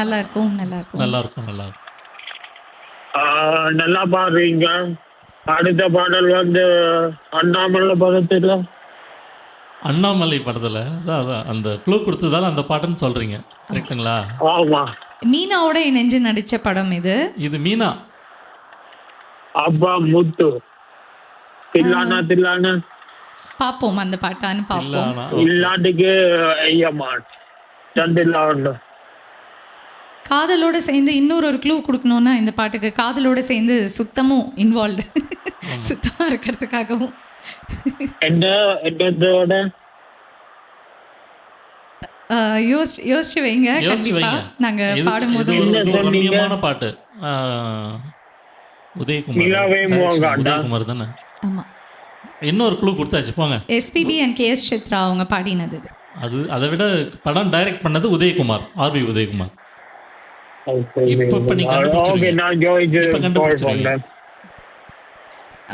நல்லா இருக்கும், நல்லா இருக்கும். நல்லா இருக்கும், நல்லா இருக்கும். நல்லா பாடுறீங்க. அடுத்த பாடல் வந்து அண்ணாமலை பதத்தில். அண்ணாமலை படத்தில் அதான் அந்த க்ளூ கொடுத்ததால அந்த பாட்டுன்னு சொல்றீங்க, கரெக்டுங்களா? ஆமா. மீனாவோட இணைஞ்சு நடிச்ச படம் இது. இது மீனா. அப்பா முத்து. தில்லானா தில்லானா. பாப்போம் அந்த பாட்டான்னு பாப்போம். இல்லாட்டிக்கு ஐயம்மான் சந்தில்லா ஒன்று. காதலோட சேர்ந்து இன்னொரு க்ளூ கொடுக்கணும்னா இந்த பாட்டுக்கு காதலோட சேர்ந்து சுத்தமும் இன்வால்வ்டு, சுத்தமா இருக்கிறதுக்காகவும். என்னோட யோசிச்சு வைங்க, கண்டிப்பா நாங்க பாடும்போது. ரம்மியமான பாட்டு. உதயகுமார் தானே? ஆமா. இன்னொரு க்ளூ கொடுத்தாச்சு, போங்க. எஸ்பிபி அண்ட் கேஎஸ் சித்ரா அவங்க பாடினது. அது அதை விட படம் டைரக்ட் பண்ணது உதயகுமார், ஆர்வி உதயகுமார். இப்ப நீ கண்டுபிடிச்சிருக்கீங்க.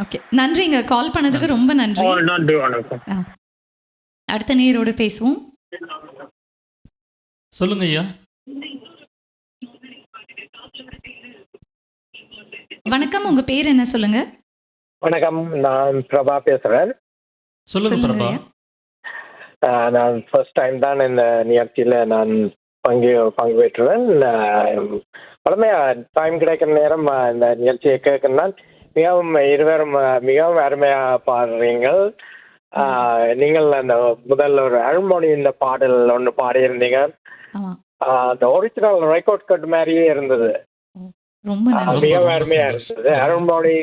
ஓகே, நன்றிங்க, கால் பண்ணதுக்கு ரொம்ப நன்றி. நன்றி, வணக்கம். அடுத்த நேரோடு பேசுவோம். சொல்லுங்க ஐயா. வணக்கம், உங்க பேர் என்ன சொல்லுங்க? வணக்கம், நான் பிரபா பேசுறேன். சொல்லுங்க பிரபா. நான் ஃபர்ஸ்ட் டைம் தான் இந்த நிகழ்ச்சியில் நான் பங்கு பெற்றுவேன். பழமையா டைம் கிடைக்கிற நேரம் இந்த நிகழ்ச்சியை கேட்கணும். மிகவும் இருவரும் மிகவும் அருமையாக பாடுறீங்கள். நீங்கள் அந்த முதல்ல ஒரு அருண்மொழி இந்த பாடல் ஒன்று பாடியிருந்தீங்க. அந்த ஒரிஜினல் ரெக்கார்ட் கட் மாதிரியே இருந்தது, மிகவும் அருமையா இருந்தது. அருண்மொழி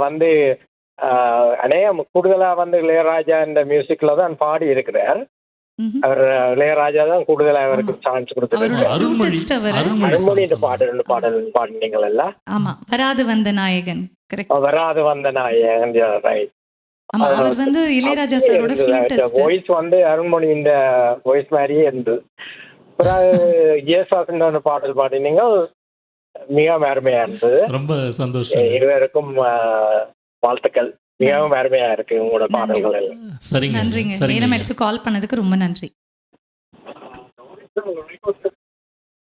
வந்து அநேகம் கூடுதலா வந்து இளையராஜா இந்த மியூசிக்ல தான் பாடி இருக்கிறார். அவர் இளையராஜா தான் கூடுதலா அவருக்கு சான்ஸ் கொடுத்துருக்காரு. அருண்மொழி இந்த பாடல் பாடினீங்கள் எல்லாம். ஆமா, வராது வந்த நாயகன். வராது வந்த நாயகன், ரைட். ஆமா, அவர் வந்து இளையராஜா சாரோட ஃப்ளூட்டிஸ்ட். வாய்ஸ் வந்து அருண்மொழி இந்த வாய்ஸ் மாதிரியே இருந்தது. பிறகு ஜேசாசன் பாடல் பாடினீங்க, மிகவும் அருமையா இருந்தது. ரொம்ப சந்தோஷம். இருவருக்கும் வாழ்த்துக்கள். மிகவும் அருமையா இருக்கு உங்களோட பாடல்கள் எல்லாம். சரிங்க, நன்றிங்க. நேரம் எடுத்து கால் பண்ணதுக்கு ரொம்ப நன்றி.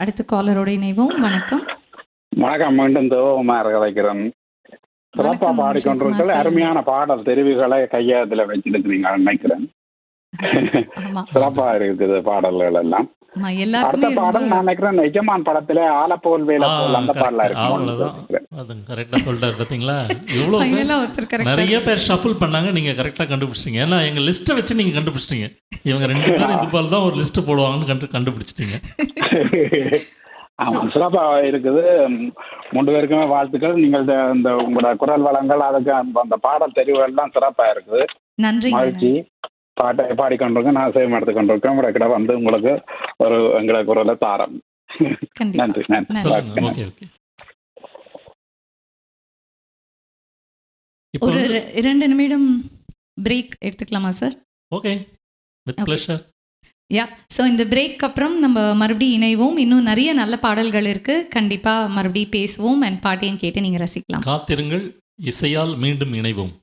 அடுத்த காலரோட இணைவோம். வணக்கம். வணக்கம், மீண்டும் தேவகுமார் கதைக்கிறேன். சிறப்பா பாடிக்கொண்டிருக்கிற அருமையான பாடல் தெரிவுகளை கையாத்துல வச்சிருக்கிறீங்க நினைக்கிறேன். சிறப்பா இருக்குது பாடல்கள் எல்லாம். அடுத்த பாடல் நான் நினைக்கிறேன் எஜமான் படத்துல ஆலப்போல் வேலை போல் அந்த பாடலா இருக்கு. கரெக்டா சொல்றாரு பாத்தீங்களா? இவ்வளவு நிறைய பேர் ஷஃபிள் பண்ணாங்க, நீங்க கரெக்டா கண்டுபிடிச்சிட்டீங்க. ஏன்னா எங்க லிஸ்ட்டை வச்சு நீங்க கண்டுபிடிச்சிட்டீங்க. இவங்க ரெண்டு பேரும் இது போல தான் ஒரு லிஸ்ட் போடுவாங்கன்னு கண்டுபிடிச்சிட்டீங்க. ஆமாம், சிறப்பாக இருக்குது. 3 பேருக்குமே வாழ்த்துக்கள். நீங்கள் இந்த உங்களோட குரல் வளங்கள், அதுக்கு அந்த பாடல் தெரிவு எல்லாம் சிறப்பாக இருக்குது. நன்றி. மகிழ்ச்சி. பாட்டை பாடிக்கொண்டிருக்கேன், நான் சேவம் எடுத்துக்கொண்டிருக்கேன். உங்களை வந்து உங்களுக்கு எங்களை குரலை தாரம். நன்றி நன்றி. Okay okay. ஒரு 2 நிமிடம் பிரேக் எடுத்துக்கலாமா sir? Okay, with pleasure. Yeah, so இந்த பிரேக் அப்புறம் நம்ம மறுபடியும் இணைவோம். இன்னும் நிறைய நல்ல பாடல்கள் இருக்குது, கண்டிப்பாக மறுபடியும் பேசுவோம் அண்ட் பாட்டையும் கேட்டு நீங்கள் ரசிக்கலாம். காத்திருங்கள், இசையால் மீண்டும் இணைவோம்.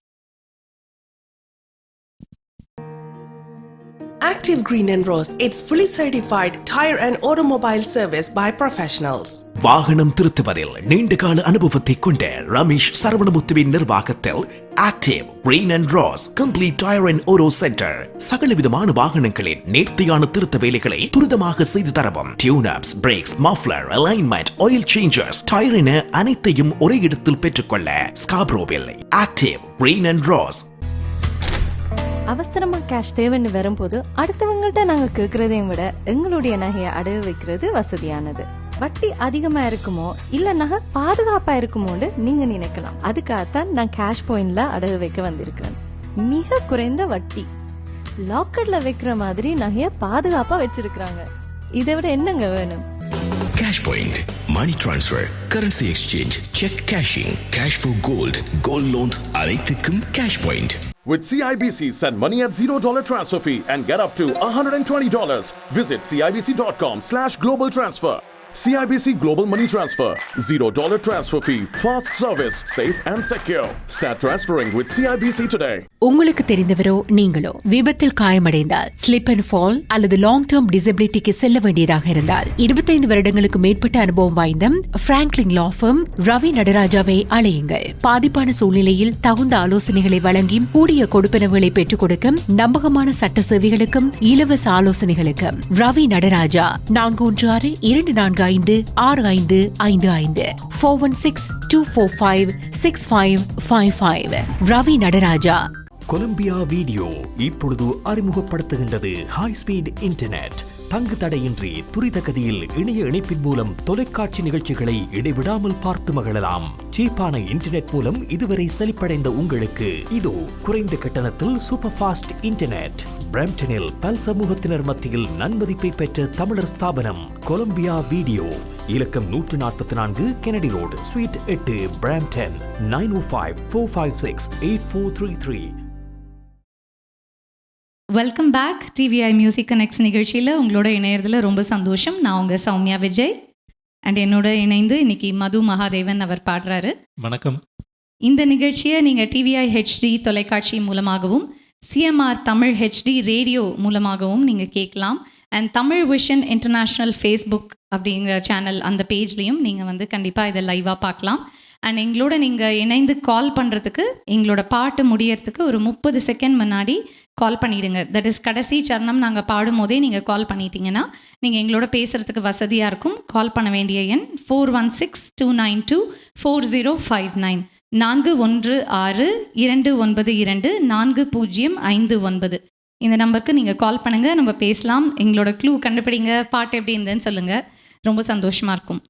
Active Green and Rose, it's fully certified tire and automobile service by professionals. வாகனம் திருத்துவதில் நீண்டகால அனுபவத்தை கொண்ட ரமேஷ் சரவணமுத்துவின் நிர்வாகத்தில் active green and Ross complete tire and auto centre சகல விதமான வாகனங்களின் நேர்த்தியான திருத்த வேலைகளை துரிதமாக செய்து தரவும். Tune ups, brakes, muffler, alignment, oil changers, tire என அனைத்தையும் ஒரே இடத்தில் பெற்றுக்கொள்ள ஸ்காப்ரோவில் ஆக்டிவ் கிரீன் அண்ட் ரோஸ். அவசரமா கேஷ் தேவைன்னு வரும்போது அடுத்தவங்கள்ட்ட நாங்க கேட்கறதையும் விட எங்களுடைய நகையை அடகு வைக்கிறது வசதியானது. வட்டி அதிகமா இருக்குமோ இல்ல நகை பாதுகாப்பா இருக்குமோன்னு நீங்க நினைக்கலாம். அதுக்காகத்தான் நான் கேஷ் பாயிண்ட்ல அடகு வைக்க வந்திருக்கிறேன். மிக குறைந்த வட்டி, லாக்கர்ல வைக்கிற மாதிரி நகைய பாதுகாப்பா வச்சிருக்காங்க. இதை விட என்னங்க வேணும்? Cash Point, money transfer, currency exchange, check cashing, cash for gold, gold loans, அனைத்துக்கும் Cash Point. With CIBC, send money at $0 transfer fee and get up to $120. Visit CIBC.com/global transfer. CIBC Global Money Transfer. $0 transfer fee. Fast service. Safe and secure. Start transferring with CIBC today. உங்களுக்கு தெரிந்தவரோ நீங்களோ விபத்தில் காயமடைந்தால், slip and fall அல்லது long term டிசபிலிட்டிக்கு செல்ல வேண்டியதாக இருந்தால் 25 வருடங்களுக்கு மேற்பட்ட அனுபவம் வாய்ந்த பிராங்க்லின் லா ஃபர்ம் ரவி நடராஜாவை அழையுங்கள். பாதிப்பான சூழ்நிலையில் தகுந்த ஆலோசனைகளை வழங்கி கூடிய கொடுப்பனவுகளை பெற்றுக் கொடுக்க நம்பகமான சட்ட சேவைகளுக்கும் இலவச ஆலோசனைகளுக்கும் ரவி நடராஜா 416-245-6555 416-245-6555. ரவி நடராஜா. கொலம்பியா வீடியோ இப்பொழுது அறிமுகப்படுத்துகின்றது ஹை ஸ்பீட் இன்டர்நெட். தங்கு தடையின்றி துரித கதியில் இணைய இணைப்பின் மூலம் தொலைக்காட்சி நிகழ்ச்சிகளை இடைவிடாமல் பார்த்து மகிழலாம். சீப்பான இன்டர்நெட் மூலம் இதுவரை செழிப்படைந்த உங்களுக்கு இதோ குறைந்த கட்டணத்தில் சூப்பர் ஃபாஸ்ட் இன்டர்நெட். பிரம்டனில் பல் சமூகத்தினர் மத்தியில் நன்மதிப்பை பெற்ற தமிழர் ஸ்தாபனம் கொலம்பியா வீடியோ. இலக்கம் 144 Kennedy road, suite 8, Brampton. 905-456-8433. Welcome back. TVI music connects நிகழ்ச்சியில் உங்களோட இணையறதுல ரொம்ப சந்தோஷம். நான் உங்கள் சௌமியா விஜய் அண்ட் என்னோட இணைந்து இன்னைக்கு மது மகாதேவன் அவர் பாடுறாரு. வணக்கம். இந்த நிகழ்ச்சியை நீங்கள் டிவிஐ ஹெச்டி தொலைக்காட்சி மூலமாகவும் சிஎம்ஆர் தமிழ் ஹெச்டி ரேடியோ மூலமாகவும் நீங்கள் கேட்கலாம். And Tamil vision international Facebook அப்படிங்கிற சேனல், அந்த பேஜ்லேயும் நீங்கள் வந்து கண்டிப்பாக இதை லைவாக பார்க்கலாம். அண்ட் எங்களோட நீங்கள் இணைந்து கால் பண்ணுறதுக்கு, எங்களோட பாட்டு முடியறதுக்கு ஒரு 30 செகண்ட் முன்னாடி கால் பண்ணிவிடுங்க. தட் இஸ் கடைசி சரணம் நாங்கள் பாடும் போதே நீங்கள் கால் பண்ணிட்டீங்கன்னா நீங்கள் எங்களோட பேசுகிறதுக்கு வசதியாக இருக்கும். கால் பண்ண வேண்டிய எண் 416-292-4059 416-292-4059. இந்த நம்பருக்கு நீங்கள் கால் பண்ணுங்கள், நம்ம பேசலாம். எங்களோட க்ளூ கண்டுபிடிங்க, பாட்டு எப்படி இருந்ததுன்னு சொல்லுங்கள், ரொம்ப சந்தோஷமாக இருக்கும்.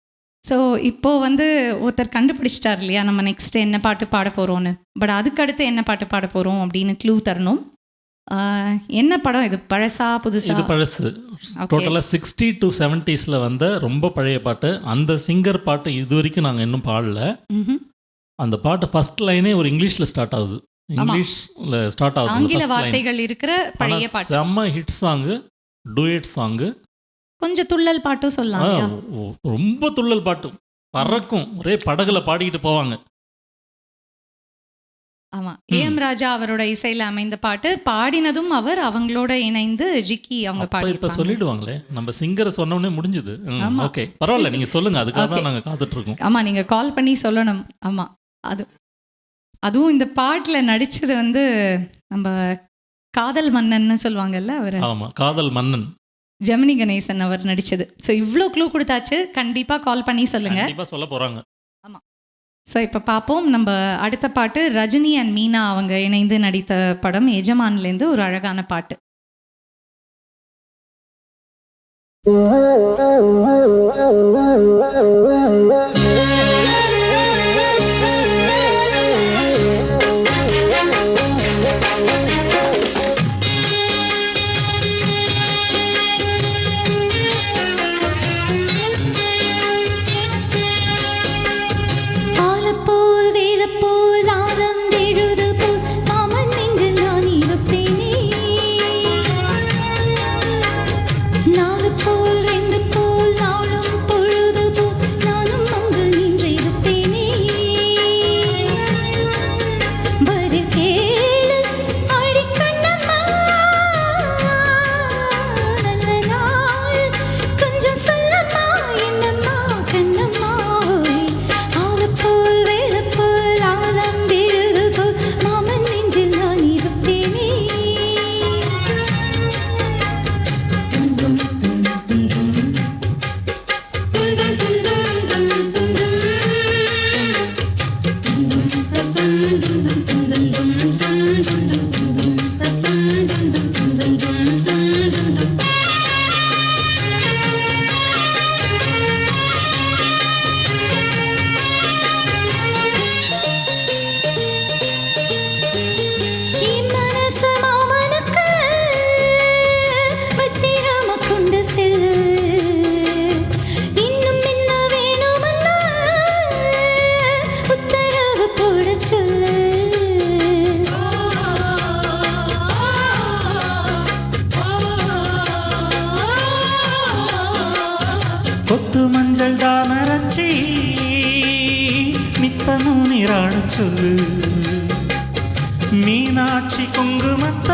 ஸோ இப்போது வந்து ஒருத்தர் கண்டுபிடிச்சிட்டார் இல்லையா, நம்ம நெக்ஸ்ட் என்ன பாட்டு பாட போகிறோன்னு. பட் அதுக்கடுத்து என்ன பாட்டு பாட போகிறோம் அப்படின்னு க்ளூ தரணும். என்ன படம் இது? பழசா புதுசா? இது பழசு. டோட்டலாக 60 to 70s வந்த ரொம்ப பழைய பாட்டு. அந்த சிங்கர் பாட்டு இது வரைக்கும் நாங்கள் இன்னும் பாடல. அந்த பாட்டு ஃபர்ஸ்ட் லைனே ஒரு இங்கிலீஷில் ஸ்டார்ட் ஆகுது. இங்கிலீஷில் ஸ்டார்ட் ஆகுது, ஆங்கில வார்த்தைகள் இருக்கிற பழைய பாட்டு. செம்ம ஹிட் சாங்கு, டூயட் சாங்கு. கொஞ்சம் துள்ளல் பாட்டும் சொல்லலாம். ரொம்ப துள்ளல் பாட்டு, பறக்கும். ஒரே படகுல பாடிக்கிட்டு போவாங்க. ஆமாம், ஏஎம் ராஜா அவரோட இசையில் அமைந்த பாட்டு. பாடினதும் அவர், அவங்களோட இணைந்து ஜிக்கி அவங்க பாடி. இப்போ சொல்லிடுவாங்களே, நம்ம சிங்கரை சொன்னோடனே முடிஞ்சுது. ஓகே, பரவாயில்ல, நீங்கள் சொல்லுங்கள், அதுக்காக தான் நாங்கள் காத்துட்ருக்கோம். ஆமாம், நீங்கள் கால் பண்ணி சொல்லணும். ஆமாம், அதுவும் இந்த பாட்டில் நடித்தது வந்து நம்ம காதல் மன்னன்னு சொல்லுவாங்கல்ல அவர். ஆமாம், காதல் மன்னன் ஜெமினி கணேசன் அவர் நடித்தது. ஸோ இவ்வளோ க்ளூ கொடுத்தாச்சு, கண்டிப்பாக கால் பண்ணி சொல்லுங்கள். கண்டிப்பாக சொல்ல போகிறாங்க. ஆமாம். ஸோ இப்போ பார்ப்போம். நம்ம அடுத்த பாட்டு ரஜினி அண்ட் மீனா அவங்க இணைந்து நடித்த படம் எஜமான்லேருந்து ஒரு அழகான பாட்டு. ஆலப்போல் வேலப்போல் ஆலம் எழுது போல் மாமன் நெஞ்சில் நான் இருப்பேனே. நாலு போல் ரெண்டு போல் நாளும் பொழுது போல் நானும் அங்கு நின்றிருப்பேனே. பதில் கேளு அடிக்கண்ணம்மா, நல்ல நாள் கொஞ்சம் சொல்லம்மா என்னம்மா கண்ணம்மா. ஆலப்போல் வேலப்போல் ஆலம் விழுது போல் மாமன் நெஞ்சில் நான் இருப்பேனே. என் மனசு மாமனுக்கு பத்திரமா கொண்டு செல்லு. இன்னும் என்ன வேணுமன்னா உத்தரவு போட சொல்லு. கொத்து மஞ்சள் தான் அரைச்சி நித்தமும் நீராட சொல்லு. மீனாட்சி குங்குமத்த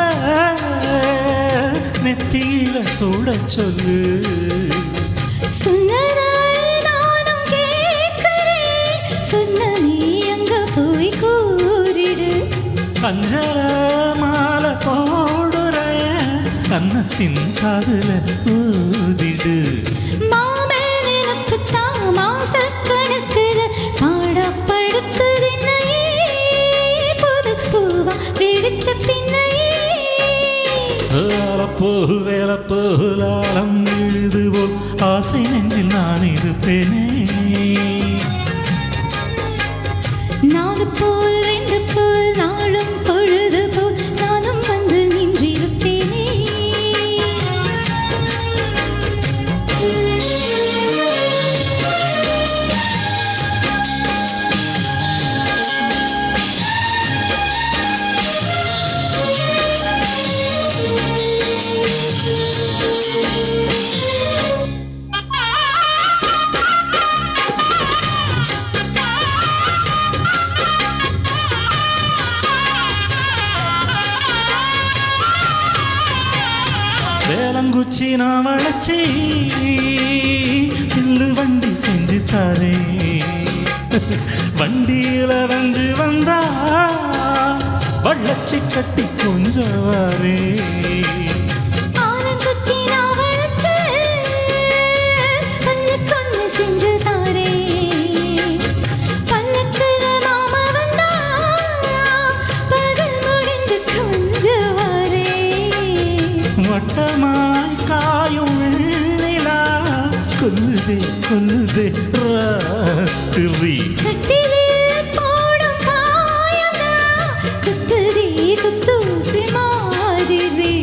நெத்தியில சூட சொல்லு. சொன்னதாய் நானும் கேட்கிறேன், சொன்ன நீ அங்க போய் கூறிடு. அஞ்சல மாலை போடுற அன்னத்தின் காதுல ஊதிடு. மாமன் எனக்குத்தான் மாசக்கணக்குல பாடப்படுத்துது என்னையே. புது பூவா வெடிச்ச பின்னையே. ஆலப்போல் வேலப்போல் ஆலம் விழுது போல் ஆசை நெஞ்சில் நான் இருப்பேனே. நாலு போல் ரெண்டு போல் நாளும் பொழுது போல் நானும் வந்து நின்றிருப்பேனே. வேலங்குச்சி நான் வளைச்சி பில்லு வண்டி செஞ்சு தாரே. வண்டியில வந்து வந்தா வள்ளச்சி கட்டி கொஞ்சம் வாரே. ஆலங்குச்சி நான் வளைச்சு பல்லுக்கொன்னு செஞ்சு தாரே. பல்லக்குல மாமா வந்தா பகல் முடிஞ்சு கொஞ்சம் வாரே. வட்டமாய் காயும் வெண்ணிலா கொல்லுதே கொல்லுதே ராத்திரி. கட்டிலில் போடும் காயம்தான் குத்துதே குத்தூசி மாதிரி.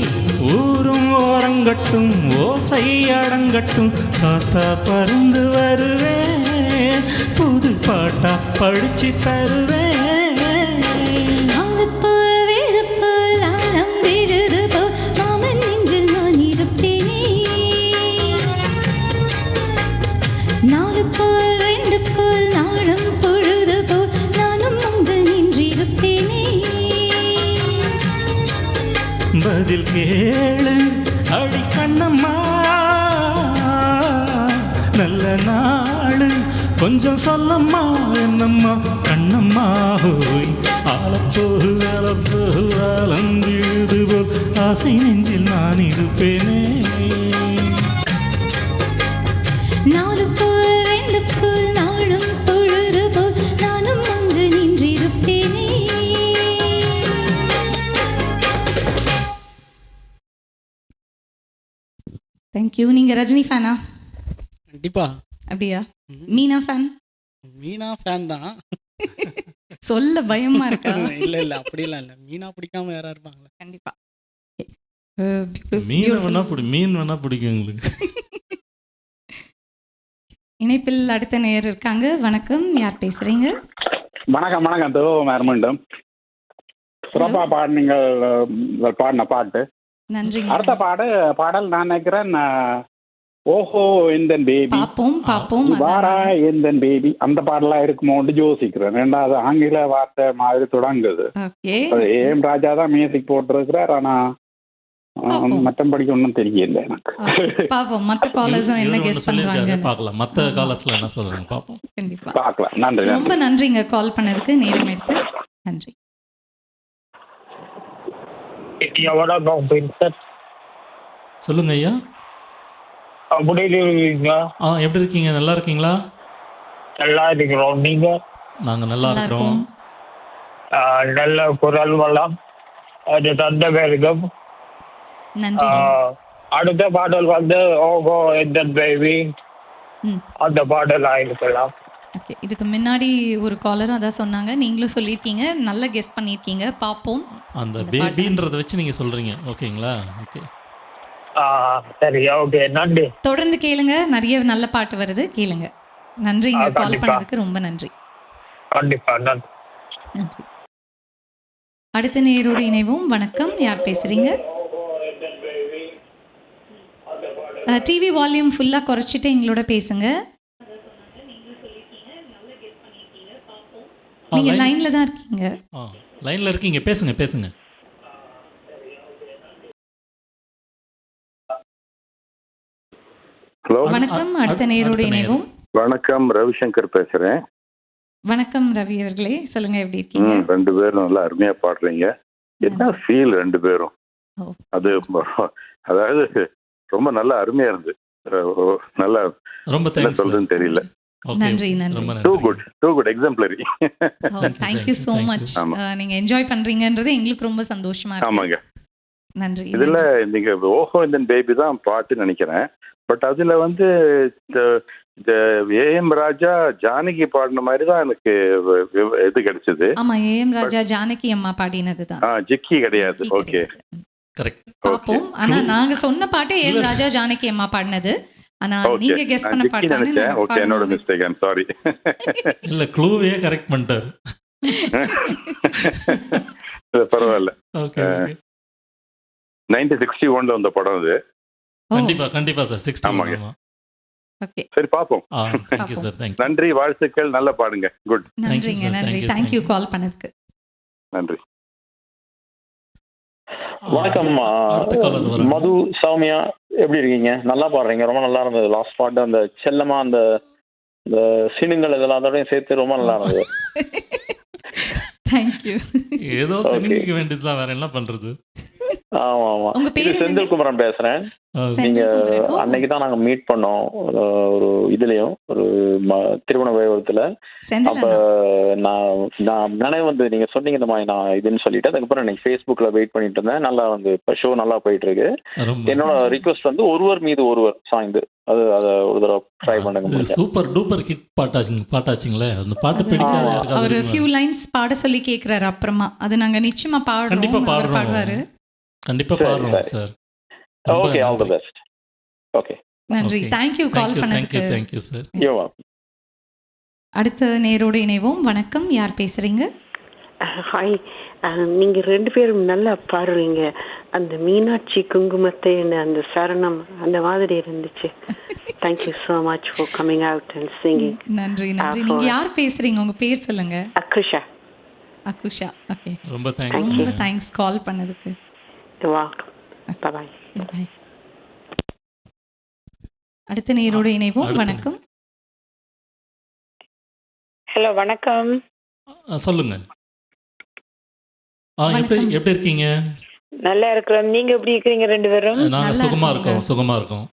ஊரும் ஓரங்கட்டும் ஓசை அடங்கட்டும் காத்தா பறந்து வருவேன் புது பாட்டா படிச்சு தருவேன். ஆலப்போல் வேலப்போல் ஆலம் விழுது போல் மாமன் நெஞ்சில் நான் இருப்பேனே. நாலு போல் ரெண்டு போல் நாளும் பொழுது போல் நானும் அங்கு நின்றிருப்பேனே. பதில் கேளு அடி கண்ணம்மா, நல்ல நாளு கொஞ்சம் சொல்லம்மா என்னம்மா கண்ணம்மா. ஹோய் ஆலப்போல் வேலப்போல் ஆலம் விழுது போல் ஆசை நெஞ்சில் நான் இருப்பேனே. நாலு போல் ரெண்டு போல் நாளும் பொழுது போல் நானும் அங்கு நின்றிருப்பேனே. தேங்க்யூ. நீங்கள் ரஜினி ஃபேனா? கண்டிப்பா. அப்படியா? மீனா ஃபேன்? மீனா ஃபேன் தான். சொல்ல பயமா இருக்கா? இல்ல இல்ல அப்படிலாம் இல்ல. மீனா பிடிக்காம யாரா இருப்பாங்களா? கண்டிப்பா. மீன் வேணா பிடிக்கும் எங்களுக்கு. இணைப்பில் அடுத்த நேயர் இருக்காங்க. வணக்கம், யார் பேசுறீங்க? வணக்கம் வணக்கம். தேவகுமார் மீண்டும். சிறப்பாக பாடினீங்க பாடின பாட்டு. நன்றி. அடுத்த பாடல் நான் நினைக்கிறேன் ஓஹோ எந்தன் பேபி பாப்போம் வாரா எந்தன் பேபி அந்த பாடலாம் இருக்குமோன்னு யோசிக்கிறேன். ரெண்டாவது ஆங்கில வார்த்தை மாதிரி தொடங்குது. ஏஎம் ராஜா தான் மியூசிக் போட்டிருக்கிறார். ஆனா மற்றபடிக்கு ஒன்றும் தெரியல எனக்கு. பாப்போம் மற்ற காலர்ஸும் என்ன கெஸ் பண்றாங்க பார்க்கலாம். மற்ற காலர்ஸ்ல என்ன சொல்றாங்க பாப்போம். கண்டிப்பா பார்க்கலாம். நன்றி. ரொம்ப நன்றிங்க கால் பண்ணதுக்கு, நேரம் எடுத்து நன்றி. சொல்லுங்க ஐயா. எப்படி இருக்கீங்க? எப்படி இருக்கீங்க? நல்லா இருக்கீங்களா? நல்லா இருக்கிறோம். நீங்க? நாங்க நல்லா இருக்கிறோம். நல்ல குரல் வளம் அது தந்த பேருக்கும். அடுத்த பாடல் வந்து ஓகோ எந்தன் பேபி அந்த பாடல் ஆயிருக்கலாம். ஓகே, இதுக்கு முன்னாடி ஒரு காலரும் அதான் சொன்னாங்க, நீங்களும் சொல்லியிருக்கீங்க, நல்ல கெஸ் பண்ணியிருக்கீங்க. பார்ப்போம். அந்த பேபின்றத வச்சு நீங்க சொல்றீங்க. ஓகேங்களா? ஓகே சரி, ஓகே, நன்றி. தொடர்ந்து கேளுங்க, நிறைய நல்ல பாட்டு வருது, கேளுங்க. நன்றிங்க, கால் பண்ணதுக்கு ரொம்ப நன்றி. கண்டிப்பா நன்றி. அடுத்த நேரோடு இணைவோம். வணக்கம், யார் பேசுறீங்க? டிவி வால்யூம் ஃபுல்லாக குறைச்சிட்டு எங்களோட பேசுங்க. நீங்க லைன்ல தான் இருக்கீங்க. லைன்ல இருக்கீங்க, பேசுங்க பேசுங்க. ஹலோ, வணக்கம். அடுத்த நேரோடு இணைவோம். வணக்கம், ரவிசங்கர் பேசுறேன். வணக்கம் ரவி அவர்களே, சொல்லுங்க, எப்படி இருக்கீங்க? ரெண்டு பேரும் நல்லா அருமையா பாடுறீங்க. என்ன ஃபீல் ரெண்டு பேரும். அது அதாவது ரொம்ப நல்லா அருமையா இருந்து நல்லா ரொம்ப சொல்றதுன்னு தெரியல. நன்றி நன்றி. Too good exemplary. Thank you so much. நீங்க என்ஜாய் பண்றீங்கன்றது எங்களுக்கு ரொம்ப சந்தோஷமா இருக்கு. ஆமாங்க, நன்றி. இதுல நீங்க ஓஹோ இந்த பேபி தான் பாட்டு நினைக்கிறேன். பட் அதுல வந்து ஏஎம் ராஜா ஜானகி பாடின மாதிரி தான் எனக்கு இது கிடைச்சது. ஆமா, ஏஎம் ராஜா ஜானகி அம்மா பாடினது தான். ஜிக்கி கிடையாது. Okay, correct. பாப்போம். ஆனா நாங்க சொன்ன பாட்டு ஏஎம் ராஜா ஜானகி அம்மா பாடினது. ஆனா நீங்க கெஸ் பண்ண பாட்டு நினைச்சேன். ஓகே, என்னோட மிஸ்டேக். I'm sorry. இல்ல, க்ளூவே கரெக்ட் பண்ணிட்டாரு. பரவாயில்ல. ஓகே, 1961ல வந்த படம் அது. கண்டிப்பா சார். 60. ஆமாங்க. ஓகே, சரி, பாப்போம். Thank you sir. Thank you. நன்றி, வாழ்த்துக்கள், நல்லா பாடுங்க. குட். நன்றிங்க, நன்றி. Thank you கால் பண்ணதுக்கு. நன்றி. வணக்கம் மது, சௌமியா, எப்படி இருக்கீங்க? நல்லா பாடுறீங்க, ரொம்ப நல்லா இருந்தது. லாஸ்ட் பாட்டு அந்த செல்லமா அந்த சினுங்கள் இதெல்லாம் அதோடய சேர்த்து ரொம்ப நல்லா இருந்தது. தேங்க்யூ. ஏதோ சினிங்க வேண்டியதுதான், வேற என்ன பண்றது? ஆமா ஆமா. இது செந்தில்குமரன் பேசுறேன். நீங்க அன்னைக்கு தான் நாங்க மீட் பண்ணோம் ஒரு இதுலயும், ஒரு திருமண வைபவத்துல. அப்ப நான் நினைவு வந்து நீங்க சொன்னீங்க இந்த மாதிரி நான் இதுன்னு சொல்லிட்டு, அதுக்கப்புறம் இன்னைக்கு ஃபேஸ்புக்ல வெயிட் பண்ணிட்டு இருந்தேன். நல்லா வந்து இப்ப ஷோ நல்லா போயிட்டு இருக்கு. என்னோட ரிக்வெஸ்ட் வந்து ஒருவர் மீது ஒருவர் சாய்ந்து அது அதை ஒரு தடவை ட்ரை பண்ணுங்க. சூப்பர் டூப்பர் ஹிட் பாட்டாச்சுங்களே. அந்த பாட்டு பிடிக்காத ஒரு ஃபியூ லைன்ஸ் பாட சொல்லி கேக்குறாரு. அப்புறமா அது நாங்க நிச்சயமா பாடுறோம். கண்டிப்பா பாடுவாரு. கண்டிப்பா பாடுறோம் sir. Okay, all the best. Okay, நன்றி. Thank you கால் பண்ணதுக்கு. Thank you sir. You welcome. அடுத்த நேரோடு இணைவோம். வணக்கம், யார் பேசுறீங்க? ஹாய், நீங்க ரெண்டு பேரும் நல்லா பாடுறீங்க. அந்த மீனாட்சி குங்குமத்தை அந்த சரணம் அந்த மாதிரி இருந்துச்சு. Thank you so much for coming out and singing. நன்றி நன்றி. நீங்க யார் பேசுறீங்க? உங்க பேர் சொல்லுங்க. அக்குஷா. அக்குஷா. ஓகே, ரொம்ப தேங்க்ஸ். ரொம்ப தேங்க்ஸ் கால் பண்ணதுக்கு. You're welcome. Bye bye. அடுத்த நேரோடு இணைவோம். வணக்கம். ஹலோ, வணக்கம். சொல்லுங்க. எப்படி இருக்கீங்க? நல்லா இருக்கிறோம். நீங்க எப்படி இருக்கீங்க ரெண்டு பேரும்? நாங்க சுகமா இருக்கோம்.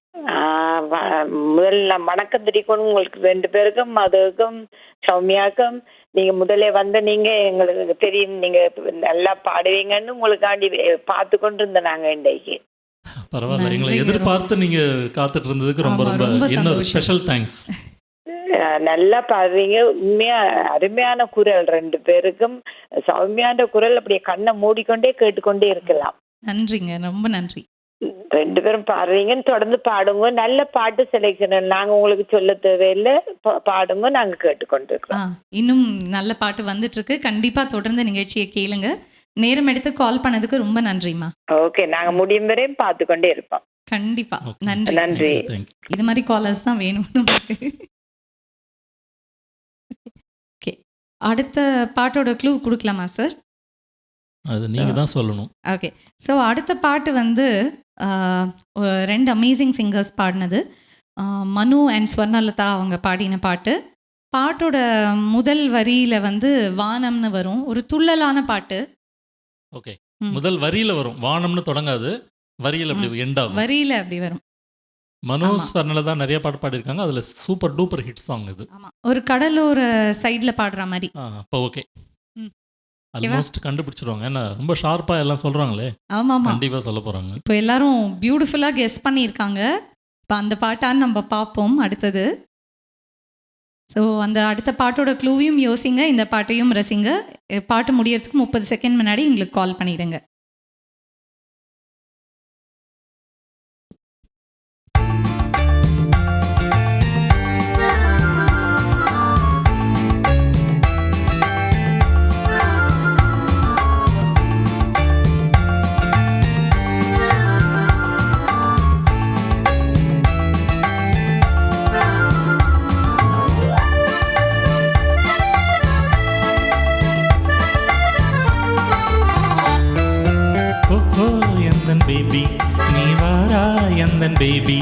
முதல்ல வணக்கம் தெரிவிக்கணும் உங்களுக்கு ரெண்டு பேருக்கும், மதுவுக்கும் சௌமியாக்கும். நீங்க முதல்ல வந்த நீங்க எங்களுக்கு தெரியும், நீங்க நல்லா பாடுவீங்கன்னு உங்களுக்காண்டி பார்த்து கொண்டு இருந்தோம் நாங்க இன்றைக்கு. பரவாயில்ல, எங்களை எதிர்பார்த்து நீங்க காத்துட்டு இருந்ததுக்கு ரொம்ப ரொம்ப இன்னொரு ஸ்பெஷல் தேங்க்ஸ். நல்லா பாடுறீங்க, உண்மையா அருமையான குரல், 2 பேருக்கும் சௌமியான குரல். அப்படியே கண்ணை மூடிக்கொண்டே கேட்டுக்கொண்டே இருக்கலாம். நன்றிங்க, ரொம்ப நன்றி. 2 பேரும் பாடுறீங்கன்னு தொடர்ந்து பாடுங்க. நல்ல பாட்டு செலெக்ஷன் நாங்க உங்களுக்கு சொல்ல தேவையில்லை, பாடுங்க, நாங்க கேட்டுக்கொண்டு இருக்கோம். இன்னும் நல்ல பாட்டு வந்துட்டு இருக்கு. கண்டிப்பா தொடர்ந்து நிகழ்ச்சியை கேளுங்க. நேரம் எடுத்து கால் பண்ணதுக்கு ரொம்ப நன்றிமா. ஓகே, நாங்க முடியும் வரையும் பார்த்து கொண்டே இருப்போம். கண்டிப்பா. நன்றி. நன்றி. இது மாதிரி காலர்ஸ் தான் வேணும் நமக்கு. ஓகே, அடுத்த பாட்டோட க்ளூ கொடுக்கலாமா சார்? அது நீங்க தான் சொல்லணும். ஓகே, ஸோ அடுத்த பாட்டு வந்து 2 அமேசிங் சிங்கர்ஸ் பாடினது. மனு அண்ட் ஸ்வர்ணலதா அவங்க பாடின பாட்டு. பாட்டோட முதல் வரியில வந்து வானம்னு வரும், ஒரு துள்ளலான பாட்டு. ஓகே, முதல் வரியில வரும், வானம்னு தொடங்காது, வரியில அப்படி எண்ட் ஆகும். வரியில அப்படி வரும். மனு ஸ்வர்ணலதா நிறைய பாட்டு பாடியிருக்காங்க, அதுல சூப்பர் டூப்பர் ஹிட் சாங் இது. ஆமா, ஒரு கடலோர சைடுல பாடுற மாதிரி. அப்போ ஓகே, ஆல்மோஸ்ட் கண்டுபிடிச்சிருவாங்க. ஏன்னா ரொம்ப ஷார்ப்பா எல்லாம் சொல்றாங்களே. ஆமாமா, கண்டிப்பா சொல்ல போறாங்க. இப்போ எல்லாரும் பியூட்டிஃபுல்லா கெஸ் பண்ணியிருக்காங்க. இப்போ அந்த பாட்டான்னு நம்ம பார்ப்போம் அடுத்தது. ஸோ அந்த அடுத்த பாட்டோட க்ளூவையும் யோசிங்க, இந்த பாட்டையும் ரசிங்க. பாட்டு முடியறதுக்கு 30 செகண்ட் முன்னாடி எங்களுக்கு கால் பண்ணிடுங்க. பேபி நீ வாரா எந்தன் பேபி,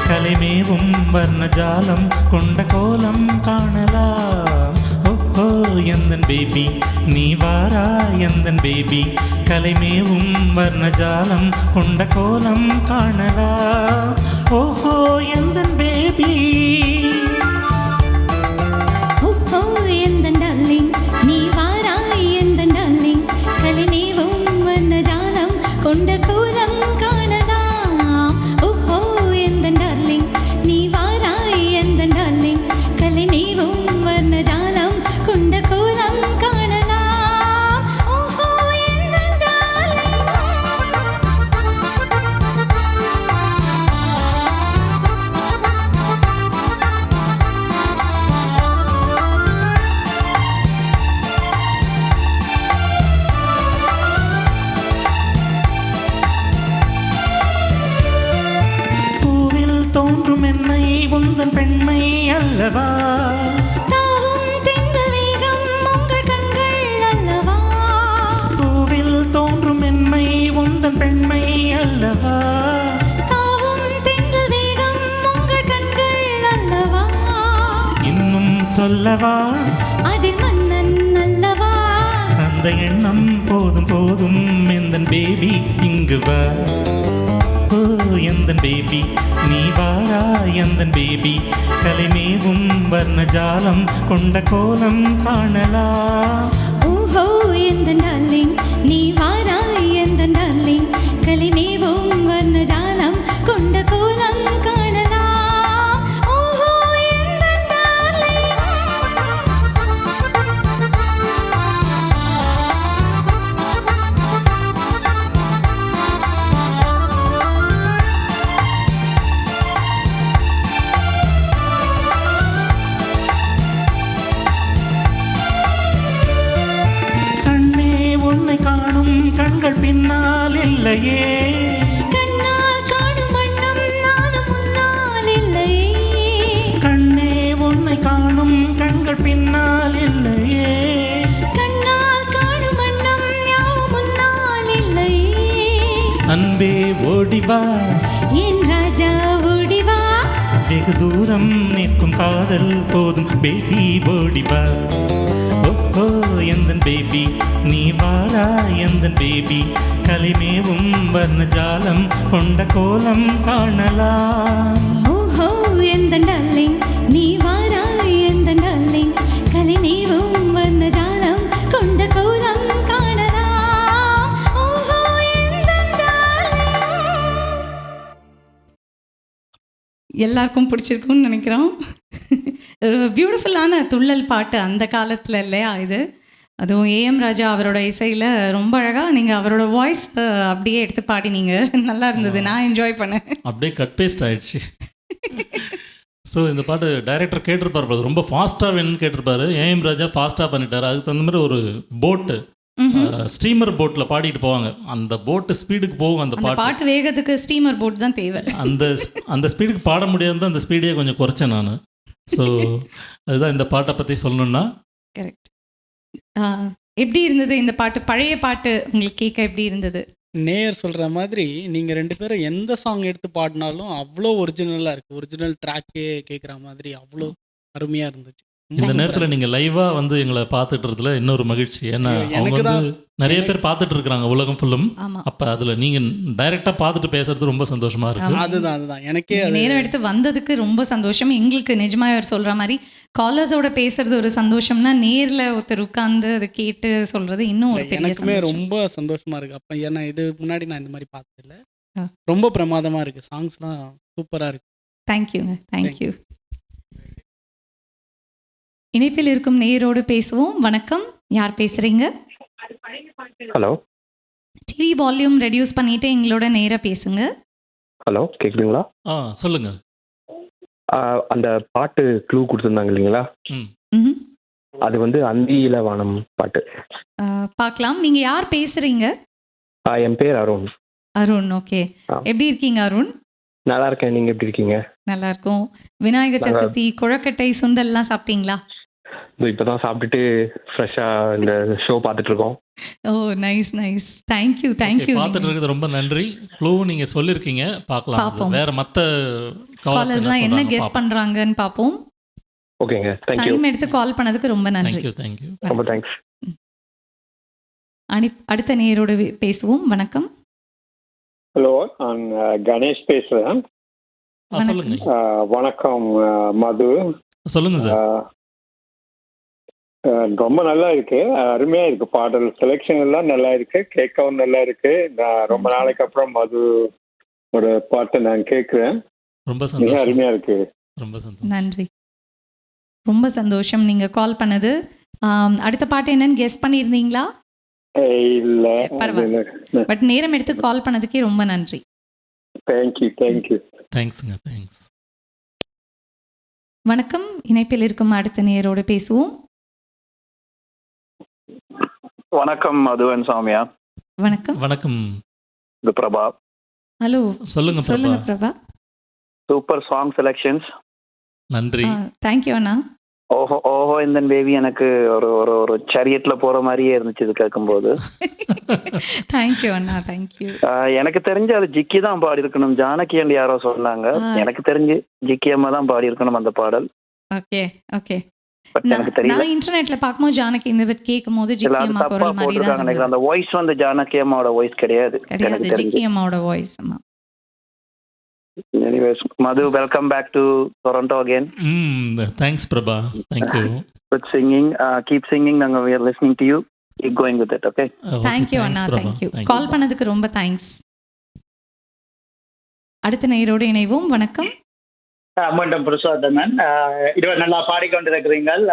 கலைமேவும் வர்ணஜாலம் கொண்ட கோலம் காணலாம். ஓஹோ எந்தன் பேபி நீ வாரா எந்தன் பேபி, கலைமேவும் வர்ணஜாலம் கொண்ட கோலம் காணலாம். ஓஹோ எந்தன் பேபி, ஓஹோ எந்தன் டார்லிங் நீ வாரா எந்தன் டார்லிங், கலைமேவும் வர்ணஜாலம் கொண்ட கோலம் காணலாம். ஓஹோ எந்தன் டார்லிங் நீ வாரா எந்தன் டார்லிங், கலைமேவும் வர்ணஜாலம் கொண்ட கோலம் காணலாம். ஓஹோ எந்தன் டார்லிங். தோன்றும் என்னை உந்தன் பெண்மை அல்லவா, தாவும் தென்றல் வேகம் உங்கள் கண்கள் அல்லவா, பூவில் தோன்றும் என்னை உந்தன் பெண்மை அல்லவா, தாவும் தென்றல் வேகம் உங்கள் கண்கள் அல்லவா, இன்னும் சொல்லவா அதில் மன்னன் அல்லவா, அந்த எண்ணம் போதும் போதும் எந்தன் பேபி இங்கு வா. ஓ எந்தன் பேபி நீ வாரா எந்தன் பேபி, கலைமேவும் வர்ணஜாலம் கொண்ட கோலம் காணலாம். ஓஹோ எந்தன் டார்லிங் நீ வாரா எந்தன் டார்லிங், கலைமேவும் வர்ணஜாலம் கொண்ட கோலம் காணலாம். ஓஹோ எந்தன் டார்லிங். கண்ணே உன்னை காணும் கண்கள் பின்னால் இல்லையே, கண்ணால் காணும் வண்ணம் நானும் முன்னால் இல்லையே, கண்ணே உன்னை காணும் கண்கள் பின்னால் இல்லையே, கண்ணால் காணும் வண்ணம் யாவும் முன்னால் இல்லையே, அன்பே ஓடிவா என் ராஜா ஓடிவா, வெகு தூரம் நிற்கும் காதல் போதும் பேபி ஓடிவா. ஓஹோ எந்தன் பேபி நீ வாரா எந்தன் பேபி, கலைமேவும் வர்ணஜாலம் கொண்ட கோலம் காணலாம். ஓஹோ எந்தன் டார்லிங் நீ வாரா எந்தன் டார்லிங், கலைமேவும் வர்ணஜாலம் கொண்ட கோலம் காணலாம். ஓஹோ எந்தன் டார்லிங். எல்லாருக்கும் பிடிச்சிருக்கும்னு நினைக்கிறோம். ஒரு பியூட்டிஃபுல்லான துள்ளல் பாட்டு அந்த காலத்தில் இல்லையா இது? அதுவும் ஏஎம் ராஜா அவரோட இசையில் ரொம்ப அழகாக நீங்கள் அவரோட வாய்ஸ் அப்படியே எடுத்து பாடினீங்க. நல்லா இருந்தது, நான் என்ஜாய் பண்ணேன். அப்படியே கட் பேஸ்ட் ஆயிடுச்சு. ஸோ இந்த பாட்டு டைரக்டர் கேட்டிருப்பார், ரொம்ப ஃபாஸ்ட்டாக வேணும்னு கேட்டிருப்பாரு. ஏஎம் ராஜா ஃபாஸ்ட்டாக பண்ணிட்டார். அதுக்கு தகுந்த மாதிரி ஒரு போட்டு, ஸ்டீமர் போட்டில் பாடிட்டு போவாங்க. அந்த போட்டு ஸ்பீடுக்கு போகும் அந்த பாட்டு வேகத்துக்கு ஸ்டீமர் போட் தான் தேவை. அந்த ஸ்பீடுக்கு பாட முடியாது, அந்த ஸ்பீடையே கொஞ்சம் குறைச்சேன் நான். ஸோ அதுதான் இந்த பாட்டை பற்றி சொல்லணுன்னா. கரெக்ட். எப்படி இருந்தது இந்த பாட்டு? பழைய பாட்டு உங்களுக்கு கேட்க எப்படி இருந்தது? நேயர் சொல்கிற மாதிரி நீங்கள் 2 பேரும் எந்த சாங் எடுத்து பாடினாலும் அவ்வளோ ஒரிஜினலாக இருக்குது. ஒரிஜினல் ட்ராக்கே கேட்குற மாதிரி அவ்வளோ அருமையாக இருந்துச்சு. இந்த நேரத்தில் நீங்கள் லைவாக வந்து எங்களை பார்த்துட்டு இருக்கிறதுல இன்னொரு மகிழ்ச்சி. ஏன்னா அவங்க வந்து நிறைய பேர் பார்த்துட்டு இருக்கிறாங்க உலகம் ஃபுல்லும். அப்போ அதில் நீங்கள் டைரெக்டாக பார்த்துட்டு பேசுறது ரொம்ப சந்தோஷமாக இருக்குது. அதுதான் எனக்கே நேரம் எடுத்து வந்ததுக்கு ரொம்ப சந்தோஷம். எங்களுக்கு நிஜமாக சொல்கிற மாதிரி காலர்ஸோட பேசுறது ஒரு சந்தோஷம்னா, நேரில் ஒருத்தர் உட்காந்து அதை கேட்டு சொல்கிறது இன்னும் ஒரு பெரிய எனக்குமே ரொம்ப சந்தோஷமாக இருக்குது. அப்போ ஏன்னா இது முன்னாடி நான் இந்த மாதிரி பார்த்ததில்ல. ரொம்ப பிரமாதமாக இருக்குது. சாங்ஸ்லாம் சூப்பராக இருக்குது. தேங்க்யூங்க, தேங்க்யூ. இணைப்பில் இருக்கும் நேயரோடு பேசுவோம். வணக்கம், யார் பேசுறீங்க? ஹலோ. டிவி வால்யூம் ரெடியூஸ் பண்ணிட்டு எங்களோட நேரா பேசுங்க. ஹலோ, கேக்குதுங்களா? சொல்லுங்க. அந்த பாட்டு க்ளூ கொடுத்துருந்தாங்க இல்லைங்களா? அது வந்து அந்தியில வானம் பாட்டு. பார்க்கலாம். நீங்க யார் பேசுறீங்க? என் பேர் அருண். அருண், ஓகே. எப்படி இருக்கீங்க அருண்? நல்லா இருக்கேன், நீங்க எப்படி இருக்கீங்க? நல்லா இருக்கும். விநாயகர் சதுர்த்தி கொழக்கட்டை சுண்டல்லாம் சாப்பிட்டீங்களா? இப்பதான் சாப்பிட்டுட்டு ஃப்ரெஷ்ஷா இந்த ஷோ பார்த்துட்டு இருக்கோம். ஓ நைஸ் நைஸ், தேங்க்யூ தேங்க்யூ. பார்த்துட்டு இருக்கிறது ரொம்ப நன்றி. க்ளூ நீங்க சொல்லிருக்கீங்க, பார்க்கலாம். வேற மத்த காலர்ஸ்லாம் என்ன கெஸ் பண்றாங்கன்னு பாப்போம். ஓகேங்க, தேங்க்யூ. டைம் எடுத்து கால் பண்ணதுக்கு ரொம்ப நன்றி. தேங்க்யூ. ரொம்ப தேங்க்ஸ். அடுத்த நேயரோடு பேசுவோம். வணக்கம். ஹலோ, நான் கணேஷ் பேசுறேன். சொல்லுங்க. வணக்கம் மது. சொல்லுங்க சார். ரொம்ப நல்லா இருக்கு, அருமையா இருக்கு. பாடல் செலெக்ஷன் எல்லாம் நல்லா இருக்கு, கேட்கவும் நல்லா இருக்கு. நான் ரொம்ப நாளைக்கு அப்புறம் மது ஒரு பாட்டை நான் கேட்கிறேன். ரொம்ப சந்தோஷம், அருமையா இருக்கு. ரொம்ப சந்தோஷம். நன்றி, ரொம்ப சந்தோஷம் நீங்க கால் பண்ணது. அடுத்த பாட்டு என்னன்னு கெஸ் பண்ணியிருந்தீங்களா? இல்ல, பட் நேரம் எடுத்து கால் பண்ணதுக்கே ரொம்ப நன்றி. தேங்க்யூ. தேங்க்ஸ்ங்க, தேங்க்ஸ். வணக்கம், இணைப்பில் இருக்கும் அடுத்த நேயரோடு பேசுவோம். வணக்கம் மதுவன் சாமியா. வணக்கம். வணக்கம். இது பிரபா. ஹலோ, சொல்லுங்க பிரபா. Super song selections. நன்றி. தேங்க்யூ அண்ணா. ஓஹோ ஓஹோ இந்த பேபி எனக்கு ஒரு ஒரு ஒரு சரியட்ல போற மாதிரியே இருந்துச்சு இது கேட்கும்போது. தேங்க்யூ அண்ணா, தேங்க்யூ. எனக்கு தெரிஞ்சு அது ஜிக்கி தான் பாடி இருக்கணும், ஜானகி அண்ட் யாரோ சொன்னாங்க. எனக்கு தெரிஞ்சு ஜிக்கி அம்மா தான் பாடி இருக்கணும் அந்த பாடல். Okay okay. எனக்கு தெரியல, நான் இன்டர்நெட்ல பாக்கும்போது ஜானகி இந்த பட் கேக்கும்போது ஜிக்கி அம்மா குரல் மாதிரி தான் நினைக்கிறேன். அந்த வாய்ஸ் வந்து ஜானகி அம்மாவோட வாய்ஸ் கிடையாது, கிடையாது, ஜிக்கி அம்மாவோட வாய்ஸ். அம்மா. Anyways, Madhu, welcome back to Toronto again. Thanks, Prabha. Thank you. Good singing. Keep singing. We are listening to you. Keep going with it, okay? Thank you, Anna. Thank you. கால் பண்ணதுக்கு ரொம்ப thanks. அடுத்த நேயரோடு இணைவோம். வணக்கம். மீண்டும் புருஷோத்தமன். இருவர் நல்லா பாடிக்கொண்டிருக்கிறீர்கள்.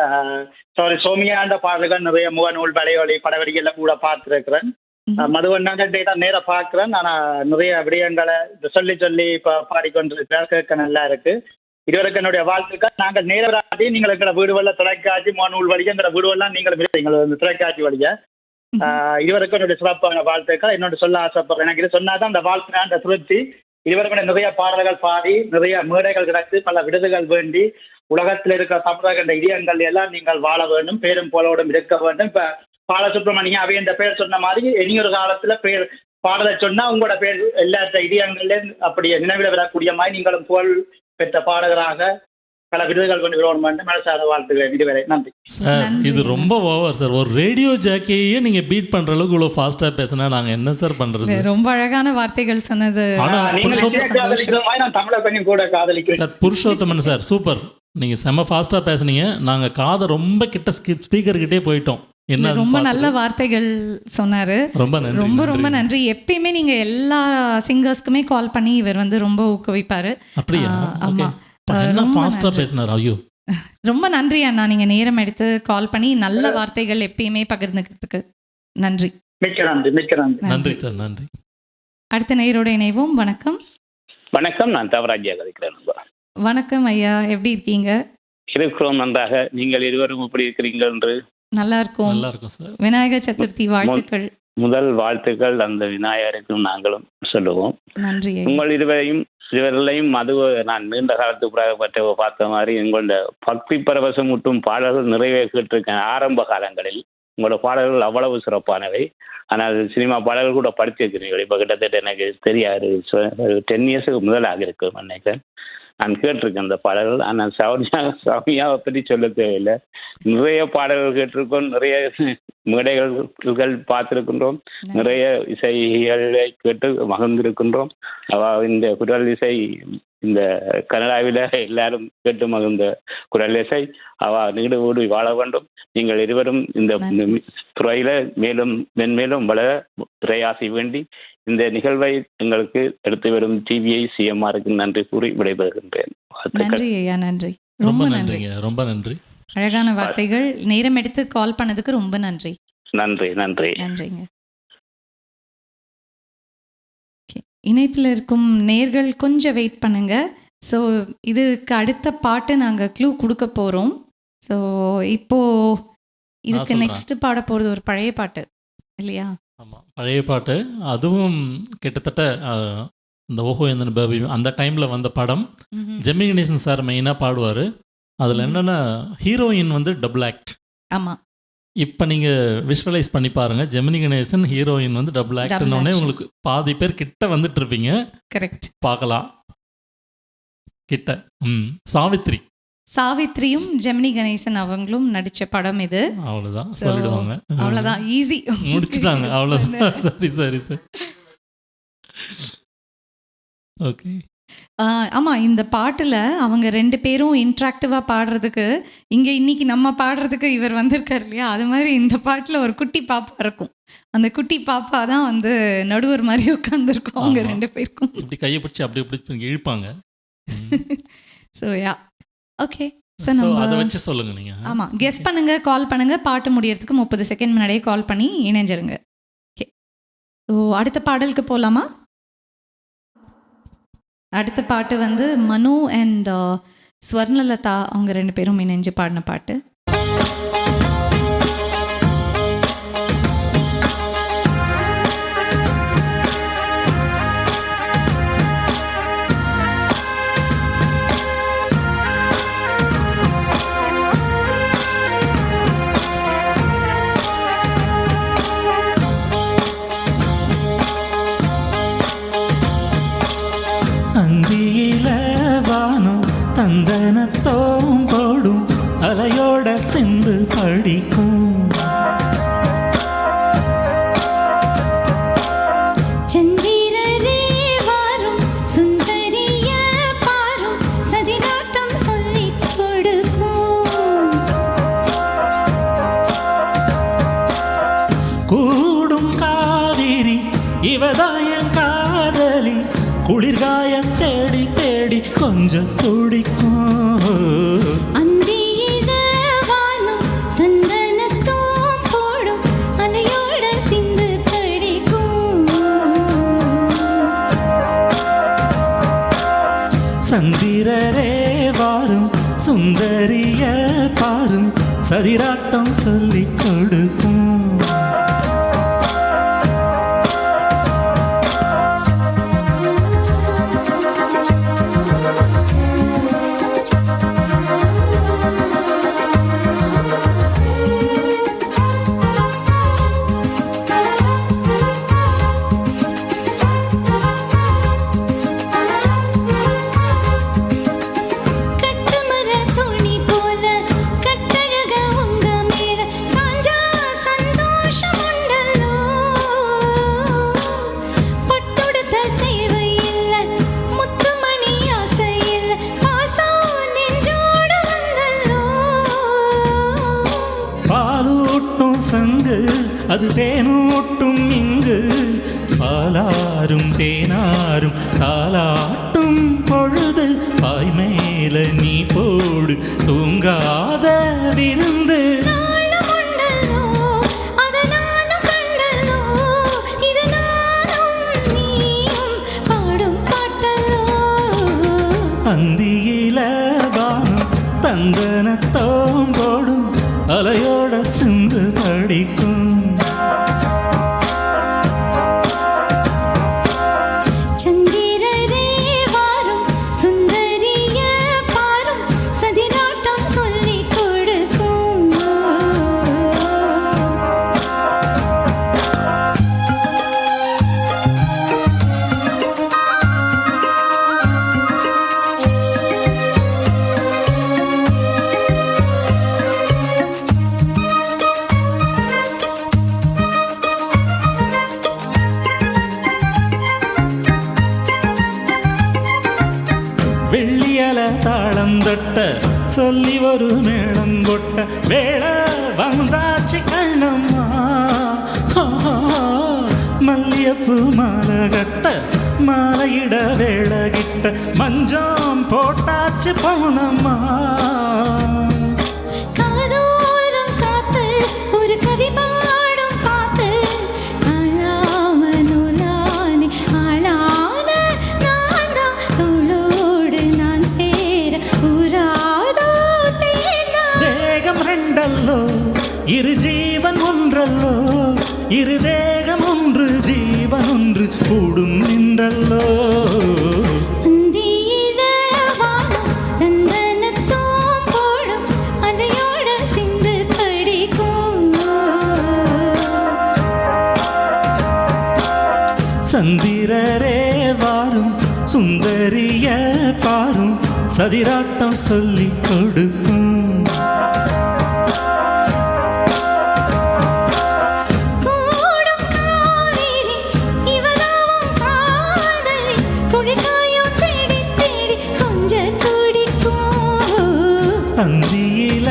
Sorry, Soumya அந்த பாடல்கள் நிறைய முகநூல் வலைவலி படவெளிகள்ல கூட பார்த்துருக்கிறேன். மதுவண்ணாண்டே தான் நேர பார்க்குறேன். ஆனால் நிறைய விடயங்களை சொல்லி இப்போ பாடிக்கொண்டிருக்கிறார், கேட்க நல்லா இருக்கு. இதுவரைக்கும் என்னுடைய வாழ்த்துக்கள். நாங்கள் நேரராட்டி நீங்கள் எங்களை வீடுகளில் தொலைக்காட்சி முகநூல் வழியாக எங்களை வீடுவெல்லாம் நீங்கள் இந்த தொலைக்காட்சி வழியா இதுவரைக்கும் என்னுடைய சிறப்பான வாழ்த்துக்கள். என்னோட சொல்ல ஆசைப்படுறேன். எனக்கு இது சொன்னாதான் அந்த வாழ்க்கை அந்த திருப்தி. இதுவரைக்கும் நிறைய பாடல்கள் பாடி நிறைய மேடைகள் கிடக்கு, பல விருதுகள் வேண்டி உலகத்தில் இருக்கிற தமிழக இதயங்கள் எல்லாம் நீங்கள் வாழ வேண்டும், பேரும் போலோடும் இருக்க வேண்டும். இப்போ பாலசுப்ரமணியம் அவை என்ற பேர் சொன்ன மாதிரி இனியொரு காலத்துல பேர் பாடலை சொன்னா உங்களோட பேர் எல்லா இதயங்கள்ல அப்படியே நினைவில் வரக்கூடிய மாதிரி நீங்களும் புகழ் பெற்ற பாடகராக பல விருதுகள் கொண்டு வரணும் மனசார வாழ்த்துக்கிறேன். இதுவரை நன்றி சார். இது ரொம்ப ஓவர் சார். ஒரு ரேடியோ ஜாக்கியே நீங்க பீட் பண்ற அளவுக்கு இவ்வளவு ஃபாஸ்டா பேசினா நாங்க என்ன சார் பண்றது? ரொம்ப அழகான வார்த்தைகள் சொன்னது. நான் தமிழை கொஞ்சம் கூட காதலிக்கிறேன் சார். Purushothaman sir, super. நீங்கள் செம்ம ஃபாஸ்ட்டாக பேசுனீங்க. நாங்கள் காதை ரொம்ப கிட்ட ஸ்பீக்கர்கிட்டே போயிட்டோம். என்ன ரொம்ப நல்ல வார்த்தைகள் சொன்னாரு. ரொம்ப நன்றி. ரொம்ப ரொம்ப நன்றி. எப்பயுமே நீங்க எல்லா சிங்கர்ஸ்க்குமே கால் பண்ணி இவர் வந்து ரொம்ப ஊக்குவிப்பாரு. அப்படியா? ஆமா. ரொம்ப ஃபாஸ்டா பேசினார். ஐயோ, ரொம்ப நன்றி அண்ணா, நீங்க நேரம் எடுத்து கால் பண்ணி நல்ல வார்த்தைகள் எப்பயுமே பகிர்ந்துக்கிறதுக்கு நன்றி. மிக்க நன்றி, மிக்க நன்றி. நன்றி சார், நன்றி. அடுத்த நேயரோட இணைவோம். வணக்கம். வணக்கம், நான் தவராஜியா கதைக்கிறேன். வணக்கம் ஐயா, எப்படி இருக்கீங்க? இருக்கிறோம் நன்றாக. நீங்கள் இருவரும் எப்படி இருக்கிறீர்கள் என்று? நல்லா இருக்கும். நல்லா இருக்கும் சார். விநாயகர் சதுர்த்தி வாழ்த்துக்கள். முதல் வாழ்த்துக்கள் அந்த விநாயகருக்கும் நாங்களும் சொல்லுவோம். நன்றி. உங்கள் இருவர்களையும் அது நான் நீண்ட காலத்துக்கு பார்த்த மாதிரி உங்களோட பக்தி பரவசம் ஊட்டும் பாடல்கள் நிறைவே கேட்டிருக்கேன் ஆரம்ப காலங்களில். உங்களோட பாடல்கள் அவ்வளவு சிறப்பானவை. ஆனால் சினிமா பாடல்கள் கூட படிச்சிருக்கிறீர்கள். இப்போ கிட்டத்தட்ட எனக்கு தெரியாது, 10 இயர்ஸுக்கு முதலாக இருக்கும் நினைக்கிறேன். நான் கேட்டிருக்கேன் அந்த பாடல்கள். ஆனால் சௌமியாவை பற்றி சொல்ல தேவையில்லை. நிறைய பாடல்கள் கேட்டிருக்கோம், நிறைய மேடைகள் பார்த்துருக்கின்றோம், நிறைய இசைகளை கேட்டு மகிழ்ந்திருக்கின்றோம். இந்த குரல் இசை இந்த கனடாவில் எல்லாரும் கேட்டு மகிழ்ந்த குரல் இசை. நீடு ஓடி வாழ வேண்டும். நீங்கள் இருவரும் இந்த துறையில மேலும் மென்மேலும் வளர பிரயாசி வேண்டி இந்த நிகழ்வை எங்களுக்கு எடுத்து வரும் டிவிஐ சிஎம்ஆருக்கு நன்றி கூறி விடைபெறுகின்றேன். நன்றி ஐயா, நன்றி. ரொம்ப நன்றிங்க, ரொம்ப நன்றி. அழகான வார்த்தைகள். நேரம் எடுத்து கால் பண்ணதுக்கு ரொம்ப நன்றி. நன்றி, நன்றி, நன்றிங்க. இணைப்பில் இருக்கும் நேர்கள் கொஞ்சம் வெயிட் பண்ணுங்க. ஸோ இதுக்கு அடுத்த பாட்டு நாங்கள் க்ளூ கொடுக்க போகிறோம். ஸோ இப்போ இதுக்கு நெக்ஸ்ட் பாட போகிறது ஒரு பழைய பாட்டு இல்லையா? ஆமாம், பழைய பாட்டு. அதுவும் கிட்டத்தட்ட இந்த ஓஹோ எந்த பேபி அந்த டைமில் வந்த படம். ஜெமினி கணேசன் சார் மெயினாக பாடுவார். அதில் என்னென்னா ஹீரோயின் வந்து டபுள் ஆக்ட். ஆமாம். இப்போ நீங்கள் விஷுவலைஸ் பண்ணி பாருங்கள். ஜெமினி கணேசன் ஹீரோயின் வந்து டபுள் ஆக்ட்னோடனே உங்களுக்கு பாதி பேர் கிட்ட வந்துட்டு இருப்பீங்க. கரெக்ட். பார்க்கலாம் கிட்ட. சாவித்ரியும் ஜெமினி கணேசன் அவங்களும் நடித்த படம் இது. அவ்வளோதான் சொல்லிடுவாங்க. அவ்வளோதான், ஈஸி முடிச்சுட்டாங்க. அவ்வளோதான். சரி சரி சரி, ஓகே. ஆமாம், இந்த பாட்டில் அவங்க 2 பேரும் இன்ட்ராக்டிவாக பாடுறதுக்கு, இங்கே இன்னைக்கு நம்ம பாடுறதுக்கு இவர் வந்திருக்கார் இல்லையா, அது மாதிரி இந்த பாட்டில் ஒரு குட்டி பாப்பா இருக்கும். அந்த குட்டி பாப்பா தான் வந்து நடுவர் மாதிரி உட்காந்துருக்கும் அவங்க 2 பேருக்கும். இப்படி கையை பிடிச்சி அப்படி இப்படி இழுப்பாங்க. So yeah, okay. அதை வச்சு சொல்லுங்க நீங்க. ஆமாம், கெஸ் பண்ணுங்க, கால் பண்ணுங்க. பாட்டு முடியறதுக்கு 30 செகண்ட் முன்னாடியே கால் பண்ணி இணைஞ்சிருங்க. ஓகே. ஸோ அடுத்த பாடலுக்கு போகலாமா? அடுத்த பாட்டு வந்து மனு அண்ட் ஸ்வர்ணலதா அவங்க 2 பேரும் இணைஞ்சு பாடின பாட்டு. அந்தியில வானம் தந்தனத்தோம் போடும், அலையோட சிந்து படிக்கும். சந்திரரே வாரும், சுந்தரிய பாரும், சதிராட்டம் சொல்லிக் கொடுக்கும். கூடும் காவிரி இவதாயம் காதலி, குளிர்காயம் தேடி தேடி கொஞ்சம் துடிக்கும். அந்தியில வானம் தந்தனத்தோம் போடும், அலையோட சிந்து படிக்கும். சந்திரரே வாரும், சுந்தரிய பாரும், சதிராட்டம் சொல்லிக் கொடுக்கும். கட்டுமர தோணி போல கட்டழக உங்க மேல சாஞ்சா முட்டும் சங்கு அது தேனூட்டும் இங்கு பாலாரும் தேனாரும் தாலாட்டும் பொழுது பாய் மேல நீ போடு தூங்காத விருந்து அந்தியில வானம் தந்தனத்தோம் போடும் அலையோட சிந்து படிக்கும் சந்திரரே வாரும் சுந்தரிய பாரும் சதிராட்டம் சொல்லி கொடுக்கும் வெள்ளியல தாளம் தொட்ட சொல்லி ஒரு மேளம் கொட்ட வேளை வந்தாச்சு கண்ணம்மா மல்லியப்பூ மாலை கட்ட மாலையிட வேளை கிட்ட மஞ்சம் போட்டாச்சு பவுனம்மா காதோரம் காத்து ஒரு கவி பாடும் பாத்து ஆளாம நூலானே ஆளான நான் தான் தோளோடு நான் சேர ஊராதோ தேனா தேகம் ரெண்டல்லோ இரு ஜீவன் ஒன்றல்லோ இரு தேகம் ஒன்று ஜீவன் ஒன்று கூடும் நின்றல்லோ அந்தியில வானம் தந்தனத்தோம் போடும் அலையோட சிந்து படிக்கும் சந்திரரே வாரும் சுந்தரிய பாரும் சதிராட்டம் சொல்லி கொடுக்கும் கூடும் காவேரி இவதாவும் காதலி குளிர்காயும் தேடி தேடி கொஞ்ச குடிக்கும் அந்தியில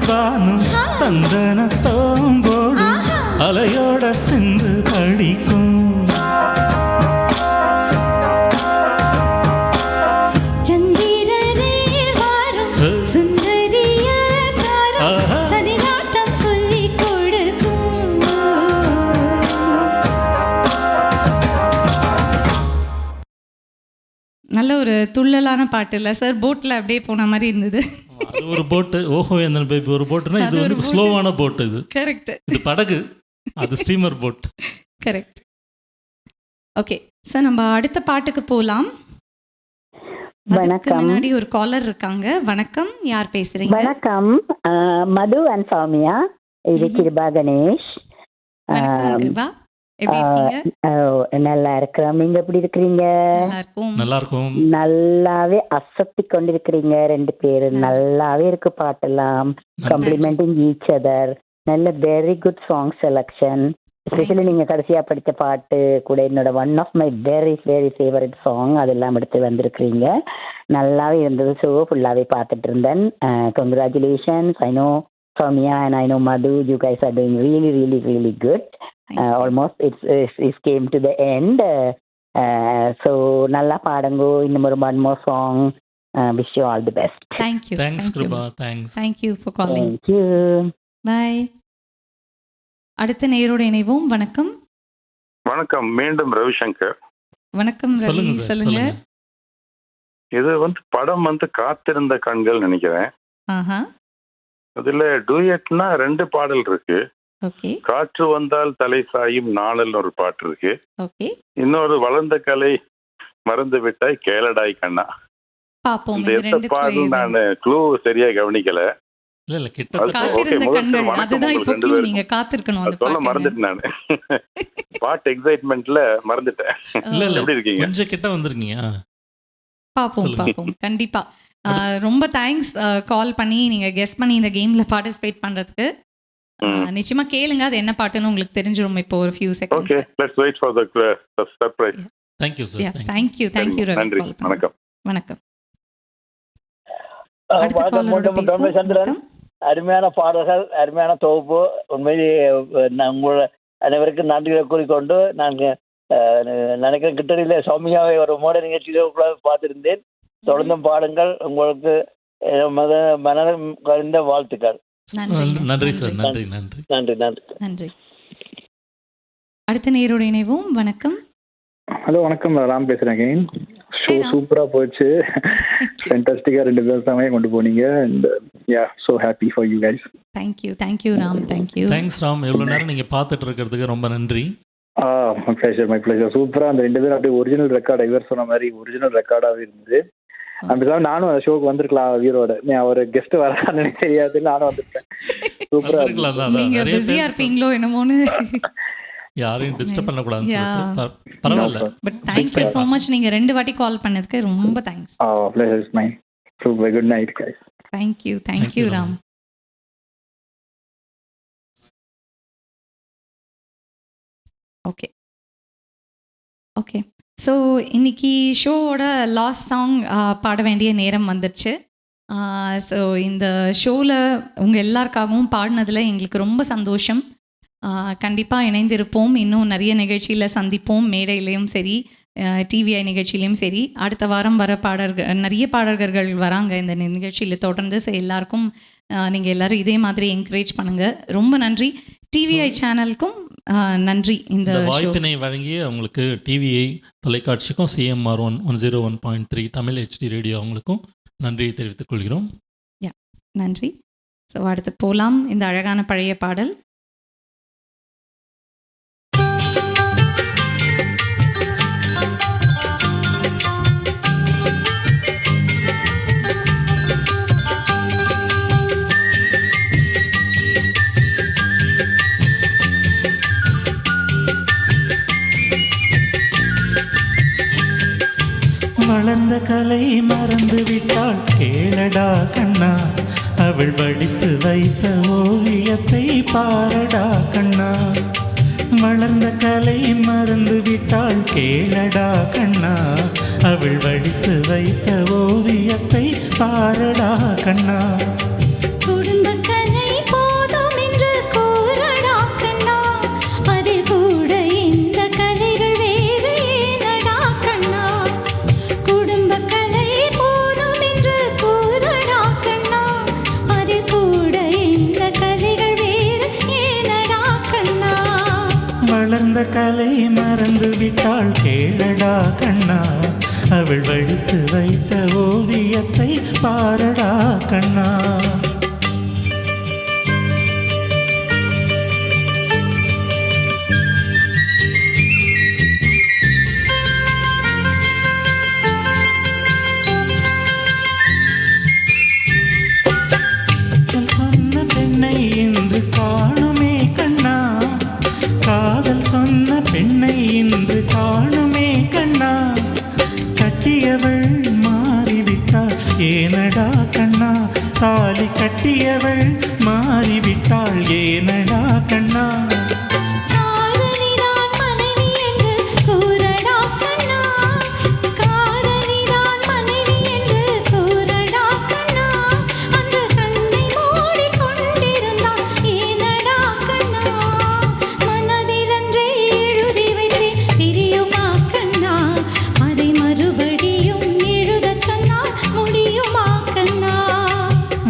வானம் தந்தனத்தோம் போடும் அலையோட சிந்து படிக்கும் சந்திரரே வாரும் சுந்தரிய காரும் சதிராட்டம் சொல்லி கொடுக்கும் நல்ல ஒரு துள்ளலான பாட்டு இல்லை சார்? போட்டில் அப்படியே போன மாதிரி இருந்தது. அது ஒரு போட்டு ஓஹோ என்ன பேபி ஒரு போட்டுனா இது வந்து ஸ்லோவான போட்டு. இது கரெக்ட். இது படகு, அது steamer boat. Correct. Okay sir, நம்ம அடுத்த பாட்டுக்கு போகலாம். அதுக்கு முன்னாடி ஒரு காலர் இருக்காங்க. வணக்கம், யார் பேசுறீங்க? வணக்கம், மது அண்ட் சௌமியா. இது கிருபா கணேஷ். வணக்கம் கிருபா, எப்படி இருக்கீங்க? நல்லா இருக்கிறோம். நீங்க எப்படி இருக்கிறீங்க? நல்லா இருக்கும். நல்லாவே அசத்தி கொண்டிருக்கிறீங்க ரெண்டு பேரும். நல்லாவே இருக்கு பாட்டெல்லாம். Complementing each other. நல்ல very good song selection. Especially நீங்க கடைசியா படித்த பாட்டு கூட என்னோட one of my very very favourite song. அதெல்லாம் எடுத்து வந்திருக்கிறீங்க. நல்லாவே இருந்தது. ஷோ ஃபுல்லாவே பார்த்துட்டு இருந்தேன். Congratulations. I know Soumya and I know Madhu, you guys are doing really, really, really good. Almost it's came to the end. So nalla paadango. Innum one more song. Wish you all the best. Thank you. Thanks Kriba. Thanks. Thank you for calling. Thank you. Bye. அடுத்த நேரோட இணைவோம். வணக்கம். வணக்கம், மீண்டும் ரவிசங்கர். வணக்கம் ரவி, சொல்லுங்க. இது வந்து படம் வந்து காத்திருந்த கண்கள் நினைக்கிறேன். ஆஹா. அதுல டூயட்னா 2 பாடல் இருக்கு. ஓகே. காற்று வந்தால் தலை சாயும் நாளல் ஒரு பாட்டு இருக்கு. ஓகே. இன்னொரு வளர்ந்த கலை மறந்து விட்டாய் கேளடாய் கண்ணா. பாப்போம். இந்த எந்த பாடல் நான் க்ளூ சரியா கவனிக்கல. இல்ல கிட்டத்தட்ட காத்திருந்த கண்கள். அதுதான் இப்போ க்ளூ. நீங்க காத்திருக்கணும் அந்த சொல்ல மறந்துட்டேன் நான். பாட்டு எக்ஸைட்மென்ட்ல மறந்துட்டேன். இல்ல எப்படி இருக்கீங்க? கொஞ்சம் கிட்ட வந்திருக்கீங்க. பாப்போம் கண்டிப்பா. ரொம்ப தேங்க்ஸ் கால் பண்ணி நீங்கள் கெஸ் பண்ணி இந்த கேமில் பார்ட்டிசிபேட் பண்ணுறதுக்கு. நிச்சயமா கேளுங்க, அது என்ன பாட்டுன்னு உங்களுக்கு தெரிஞ்சிரும் இப்போ ஒரு few seconds. Okay, let's wait for the surprise. Thank you sir. Thank you Ravi. நன்றி. வணக்கம். வணக்கம். அடுத்த காலரோட பேசுவோம். வணக்கம். அருமையான பாடல்கள், அருமையான தொகுப்பு. உண்மையிலேயே உங்களோட அனைவருக்கும் நன்றிகளை கூறிக்கொண்டு நான் நினைக்கிறேன் கிட்டடியில் சௌமியாவை ஒரு மோட நிகழ்ச்சியில கூட பார்த்திருந்தேன். தொடர்ந்தும் பாடுங்கள். உங்களுக்கு மனம் கலந்த வாழ்த்துக்கள். நன்றி சார். நன்றி நன்றி நன்றி நன்றி நன்றி. அடுத்த நேரோட இணைவும். வணக்கம். ஹலோ, வணக்கம். ராம் பேசுறேன். ஷோ சூப்பரா போச்சு. ஃபேண்டாஸ்டிக்கா 2 பேரும் சமயம் கொண்டு போனீங்க. And yeah, so happy for you guys. Thank you Ram. Thanks Ram. எவ்வளவு நேரம் நீங்க பார்த்துட்டு இருக்கிறதுக்கு ரொம்ப நன்றி. My pleasure. சூப்பரா அந்த 2 பேரும் அப்படியே ஒரிஜினல் ரெக்கார்ட், இவர் சொன்ன மாதிரி ஒரிஜினல் ரெக்கார்டாவே இருந்தது. அந்த நானும் அந்த ஷோக்கு வந்திருக்கலாம் வீரோட. அவர் கெஸ்ட் வரான்னு தெரியாது, நானும் வந்துட்டேன். சூப்பரா நீங்க பிஸியா இருப்பீங்களோ என்னமோன்னு யாரையும் டிஸ்டர்ப் பண்ண கூடாது. பரவாயில்ல. But thank you so much. நீங்க 2 வாட்டி கால் பண்ணதுக்கு ரொம்ப thanks. pleasure is mine. So good night guys. Thank you Ram. Okay so இன்னைக்கு ஷோவோட லாஸ்ட் சாங் பாட வேண்டிய நேரம் வந்துடுச்சு. ஸோ இந்த ஷோவில் உங்கள் எல்லாருக்காகவும் பாடினதில் எங்களுக்கு ரொம்ப சந்தோஷம். கண்டிப்பாக இணைந்திருப்போம். இன்னும் நிறைய நிகழ்ச்சியில் சந்திப்போம். மேடையிலையும் சரி, டிவிஐ நிகழ்ச்சியிலையும் சரி. அடுத்த வாரம் வர நிறைய பாடகர்கள் வராங்க இந்த நிகழ்ச்சியில் தொடர்ந்து. ஸோ எல்லாருக்கும் நீங்கள் எல்லோரும் இதே மாதிரி என்கரேஜ் பண்ணுங்கள். ரொம்ப நன்றி. டிவிஐ சேனலுக்கும் நன்றி. இந்த வாய்ப்பினை வழங்கி அவங்களுக்கு டிவிஐ தொலைக்காட்சிக்கும் CMR 101.3 தமிழ் HD ரேடியோ அவங்களுக்கும் நன்றியை தெரிவித்துக் கொள்கிறோம். நன்றி. ஸோ அடுத்து போகலாம். இந்த அழகான பழைய பாடல் வளர்ந்த கலை மறந்து விட்டாள் கேளடா கண்ணா, அவள் வடித்து வைத்த ஓவியத்தை பாரடா கண்ணா. வளர்ந்த கலை மறந்து விட்டாள் கேளடா கண்ணா, அவள் வடித்து வைத்த ஓவியத்தை பாரடா கண்ணா. குடும்ப கலை போதும் என்று கூறடா கண்ணா, அதில் கூட இந்த கலைகள் வேறு ஏனடா கண்ணா. குடும்ப கலை போதும் என்று கூறடா கண்ணா, அதில் கூட இந்த கலைகள் வேறு ஏனடா கண்ணா. வளர்ந்த கலை மறந்து விட்டாள் கேளடா கண்ணா, அவள் வடித்து வைத்த ஓவியத்தை பாரடா கண்ணா. சொன்ன பெண்ணை இன்று காணுமே கண்ணா, காதல் சொன்ன பெண்ணை இன்று காணுமே கண்ணா. கட்டியவள் மாறிவிட்டாள் ஏனடா கண்ணா, தாலி கட்டியவள் மாறிவிட்டாள் ஏனடா கண்ணா. காதலிதான் மனைவி என்று கூறடா கண்ணா, காதலிதான் மனைவி என்று கூறடா கண்ணா. அன்று கண்ணை மூடிக்கொண்டிருந்தான் ஏனடா கண்ணா. மனதிலன்றே எழுதி வைத்தேன் தெரியுமா கண்ணா, அதை மறுபடியும் எழுதச் சொன்னால் முடியுமா கண்ணா.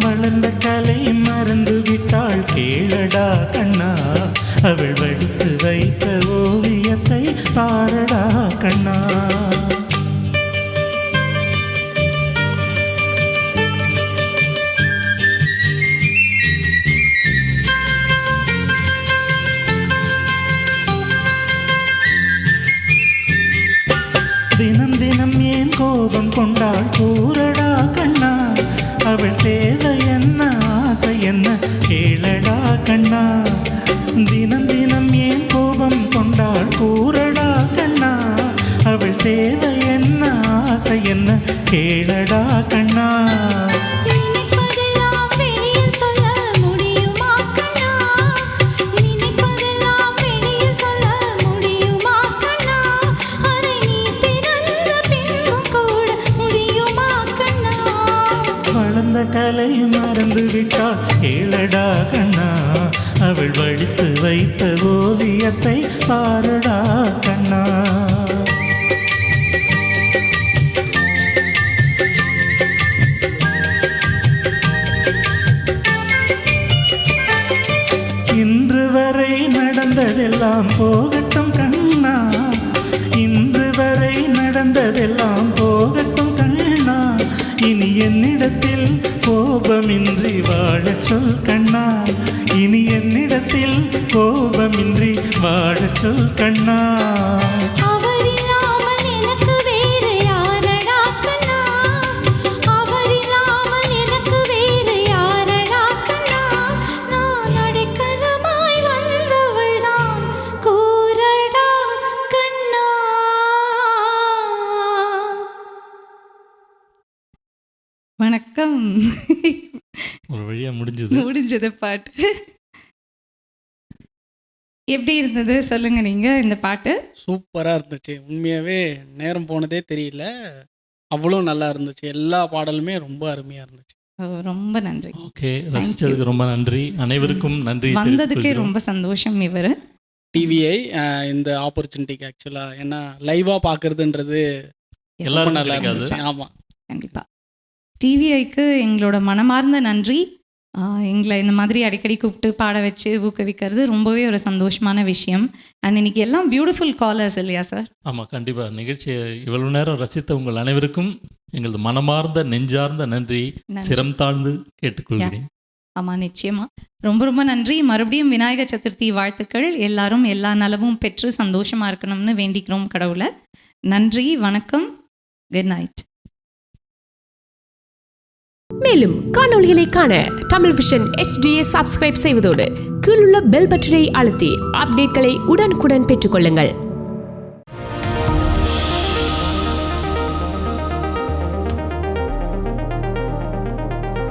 வளர்ந்த கலை மறந்து விட்டாள் கேளடா கண்ணா, அவள் வடித்து வைத்த ஓவியத்தை பாரடா கண்ணா. தினம் தினம் ஏன் கோபம் கொண்டாள் கூறடா கண்ணா, அவள் தேவை என்ன ஆசை என்ன கேளடா கண்ணா. தினம் தினம் ஏன் கோபம் கொண்டாள் கூறடா கண்ணா, அவள் தேவை என்ன ஆசை என்ன கேளடா கண்ணா. நினைப்பதெல்லாம் வெளியில் சொல்ல முடியுமா கண்ணா, நினைப்பதெல்லாம் வெளியில் சொல்ல முடியுமா கண்ணா. அதை நீ பிறந்த பின்பும் கூட முடியுமா கண்ணா. வளர்ந்த கலை மறந்து விட்டாள் கேளடா கண்ணா, அவள் வடித்து வைத்த ஓவியத்தை பாரடா கண்ணா. இன்று வரை நடந்ததெல்லாம் போகட்டும் கண்ணா, இன்று வரை நடந்ததெல்லாம் போகட்டும் கண்ணா, இனி என்னிடத்தில் கோபமின்றி வாழச் சொல் கண்ணா, இனி என்னிடத்தில் கோபமின்றி வாழச் சொல் கண்ணா. வணக்கம். ஒரு வழியா முடிஞ்சது பாட்டு. எப்படி இருந்தது சொல்லுங்க நீங்க இந்த பாட்டு? சூப்பராக இருந்துச்சு. உண்மையாகவே நேரம் போனதே தெரியல, அவ்வளோ நல்லா இருந்துச்சு. எல்லா பாடலுமே ரொம்ப அருமையாக இருந்துச்சு. ரொம்ப நன்றி. ஓகே, ரசிச்சதுக்கு ரொம்ப நன்றி. அனைவருக்கும் நன்றி. வந்ததுக்கே ரொம்ப சந்தோஷம். இவர் டிவிஐ இந்த ஆப்பர்ச்சுனிட்டிக்கு ஆக்சுவலாக ஏன்னா லைவாக பார்க்குறதுன்றது எல்லாரும் நல்லா கிடைக்காது. இருந்துச்சு. ஆமாம், கண்டிப்பாக. டிவிஐக்கு எங்களோட மனமார்ந்த நன்றி. எங்களை இந்த மாதிரி அடிக்கடி கூப்பிட்டு பாட வச்சு ஊக்குவிக்கிறது ரொம்பவே ஒரு சந்தோஷமான விஷயம். அண்ட் இன்னைக்கு எல்லாம் பியூட்டிஃபுல் காலர்ஸ் இல்லையா சார்? ஆமாம், கண்டிப்பாக. நிகழ்ச்சியை இவ்வளவு நேரம் ரசித்த உங்கள் அனைவருக்கும் எங்களது மனமார்ந்த நெஞ்சார்ந்த நன்றி சிரம் தாழ்ந்து கேட்டுக்கொள்கிறேன். ஆமாம், நிச்சயமாக ரொம்ப ரொம்ப நன்றி. மறுபடியும் விநாயகர் சதுர்த்தி வாழ்த்துக்கள். எல்லாரும் எல்லா நலமும் பெற்று சந்தோஷமாக இருக்கணும்னு வேண்டிக்கிறோம் கடவுளை. நன்றி, வணக்கம், குட் நைட். மேலும் காணொளிகளை காண தமிழ் விஷன் HDயை சப்ஸ்கிரைப் செய்வதோடு கீழுள்ள பெல் பட்டனை அழுத்தி அப்டேட்களை உடனுக்குடன் பெற்றுக்கொள்ளுங்கள்.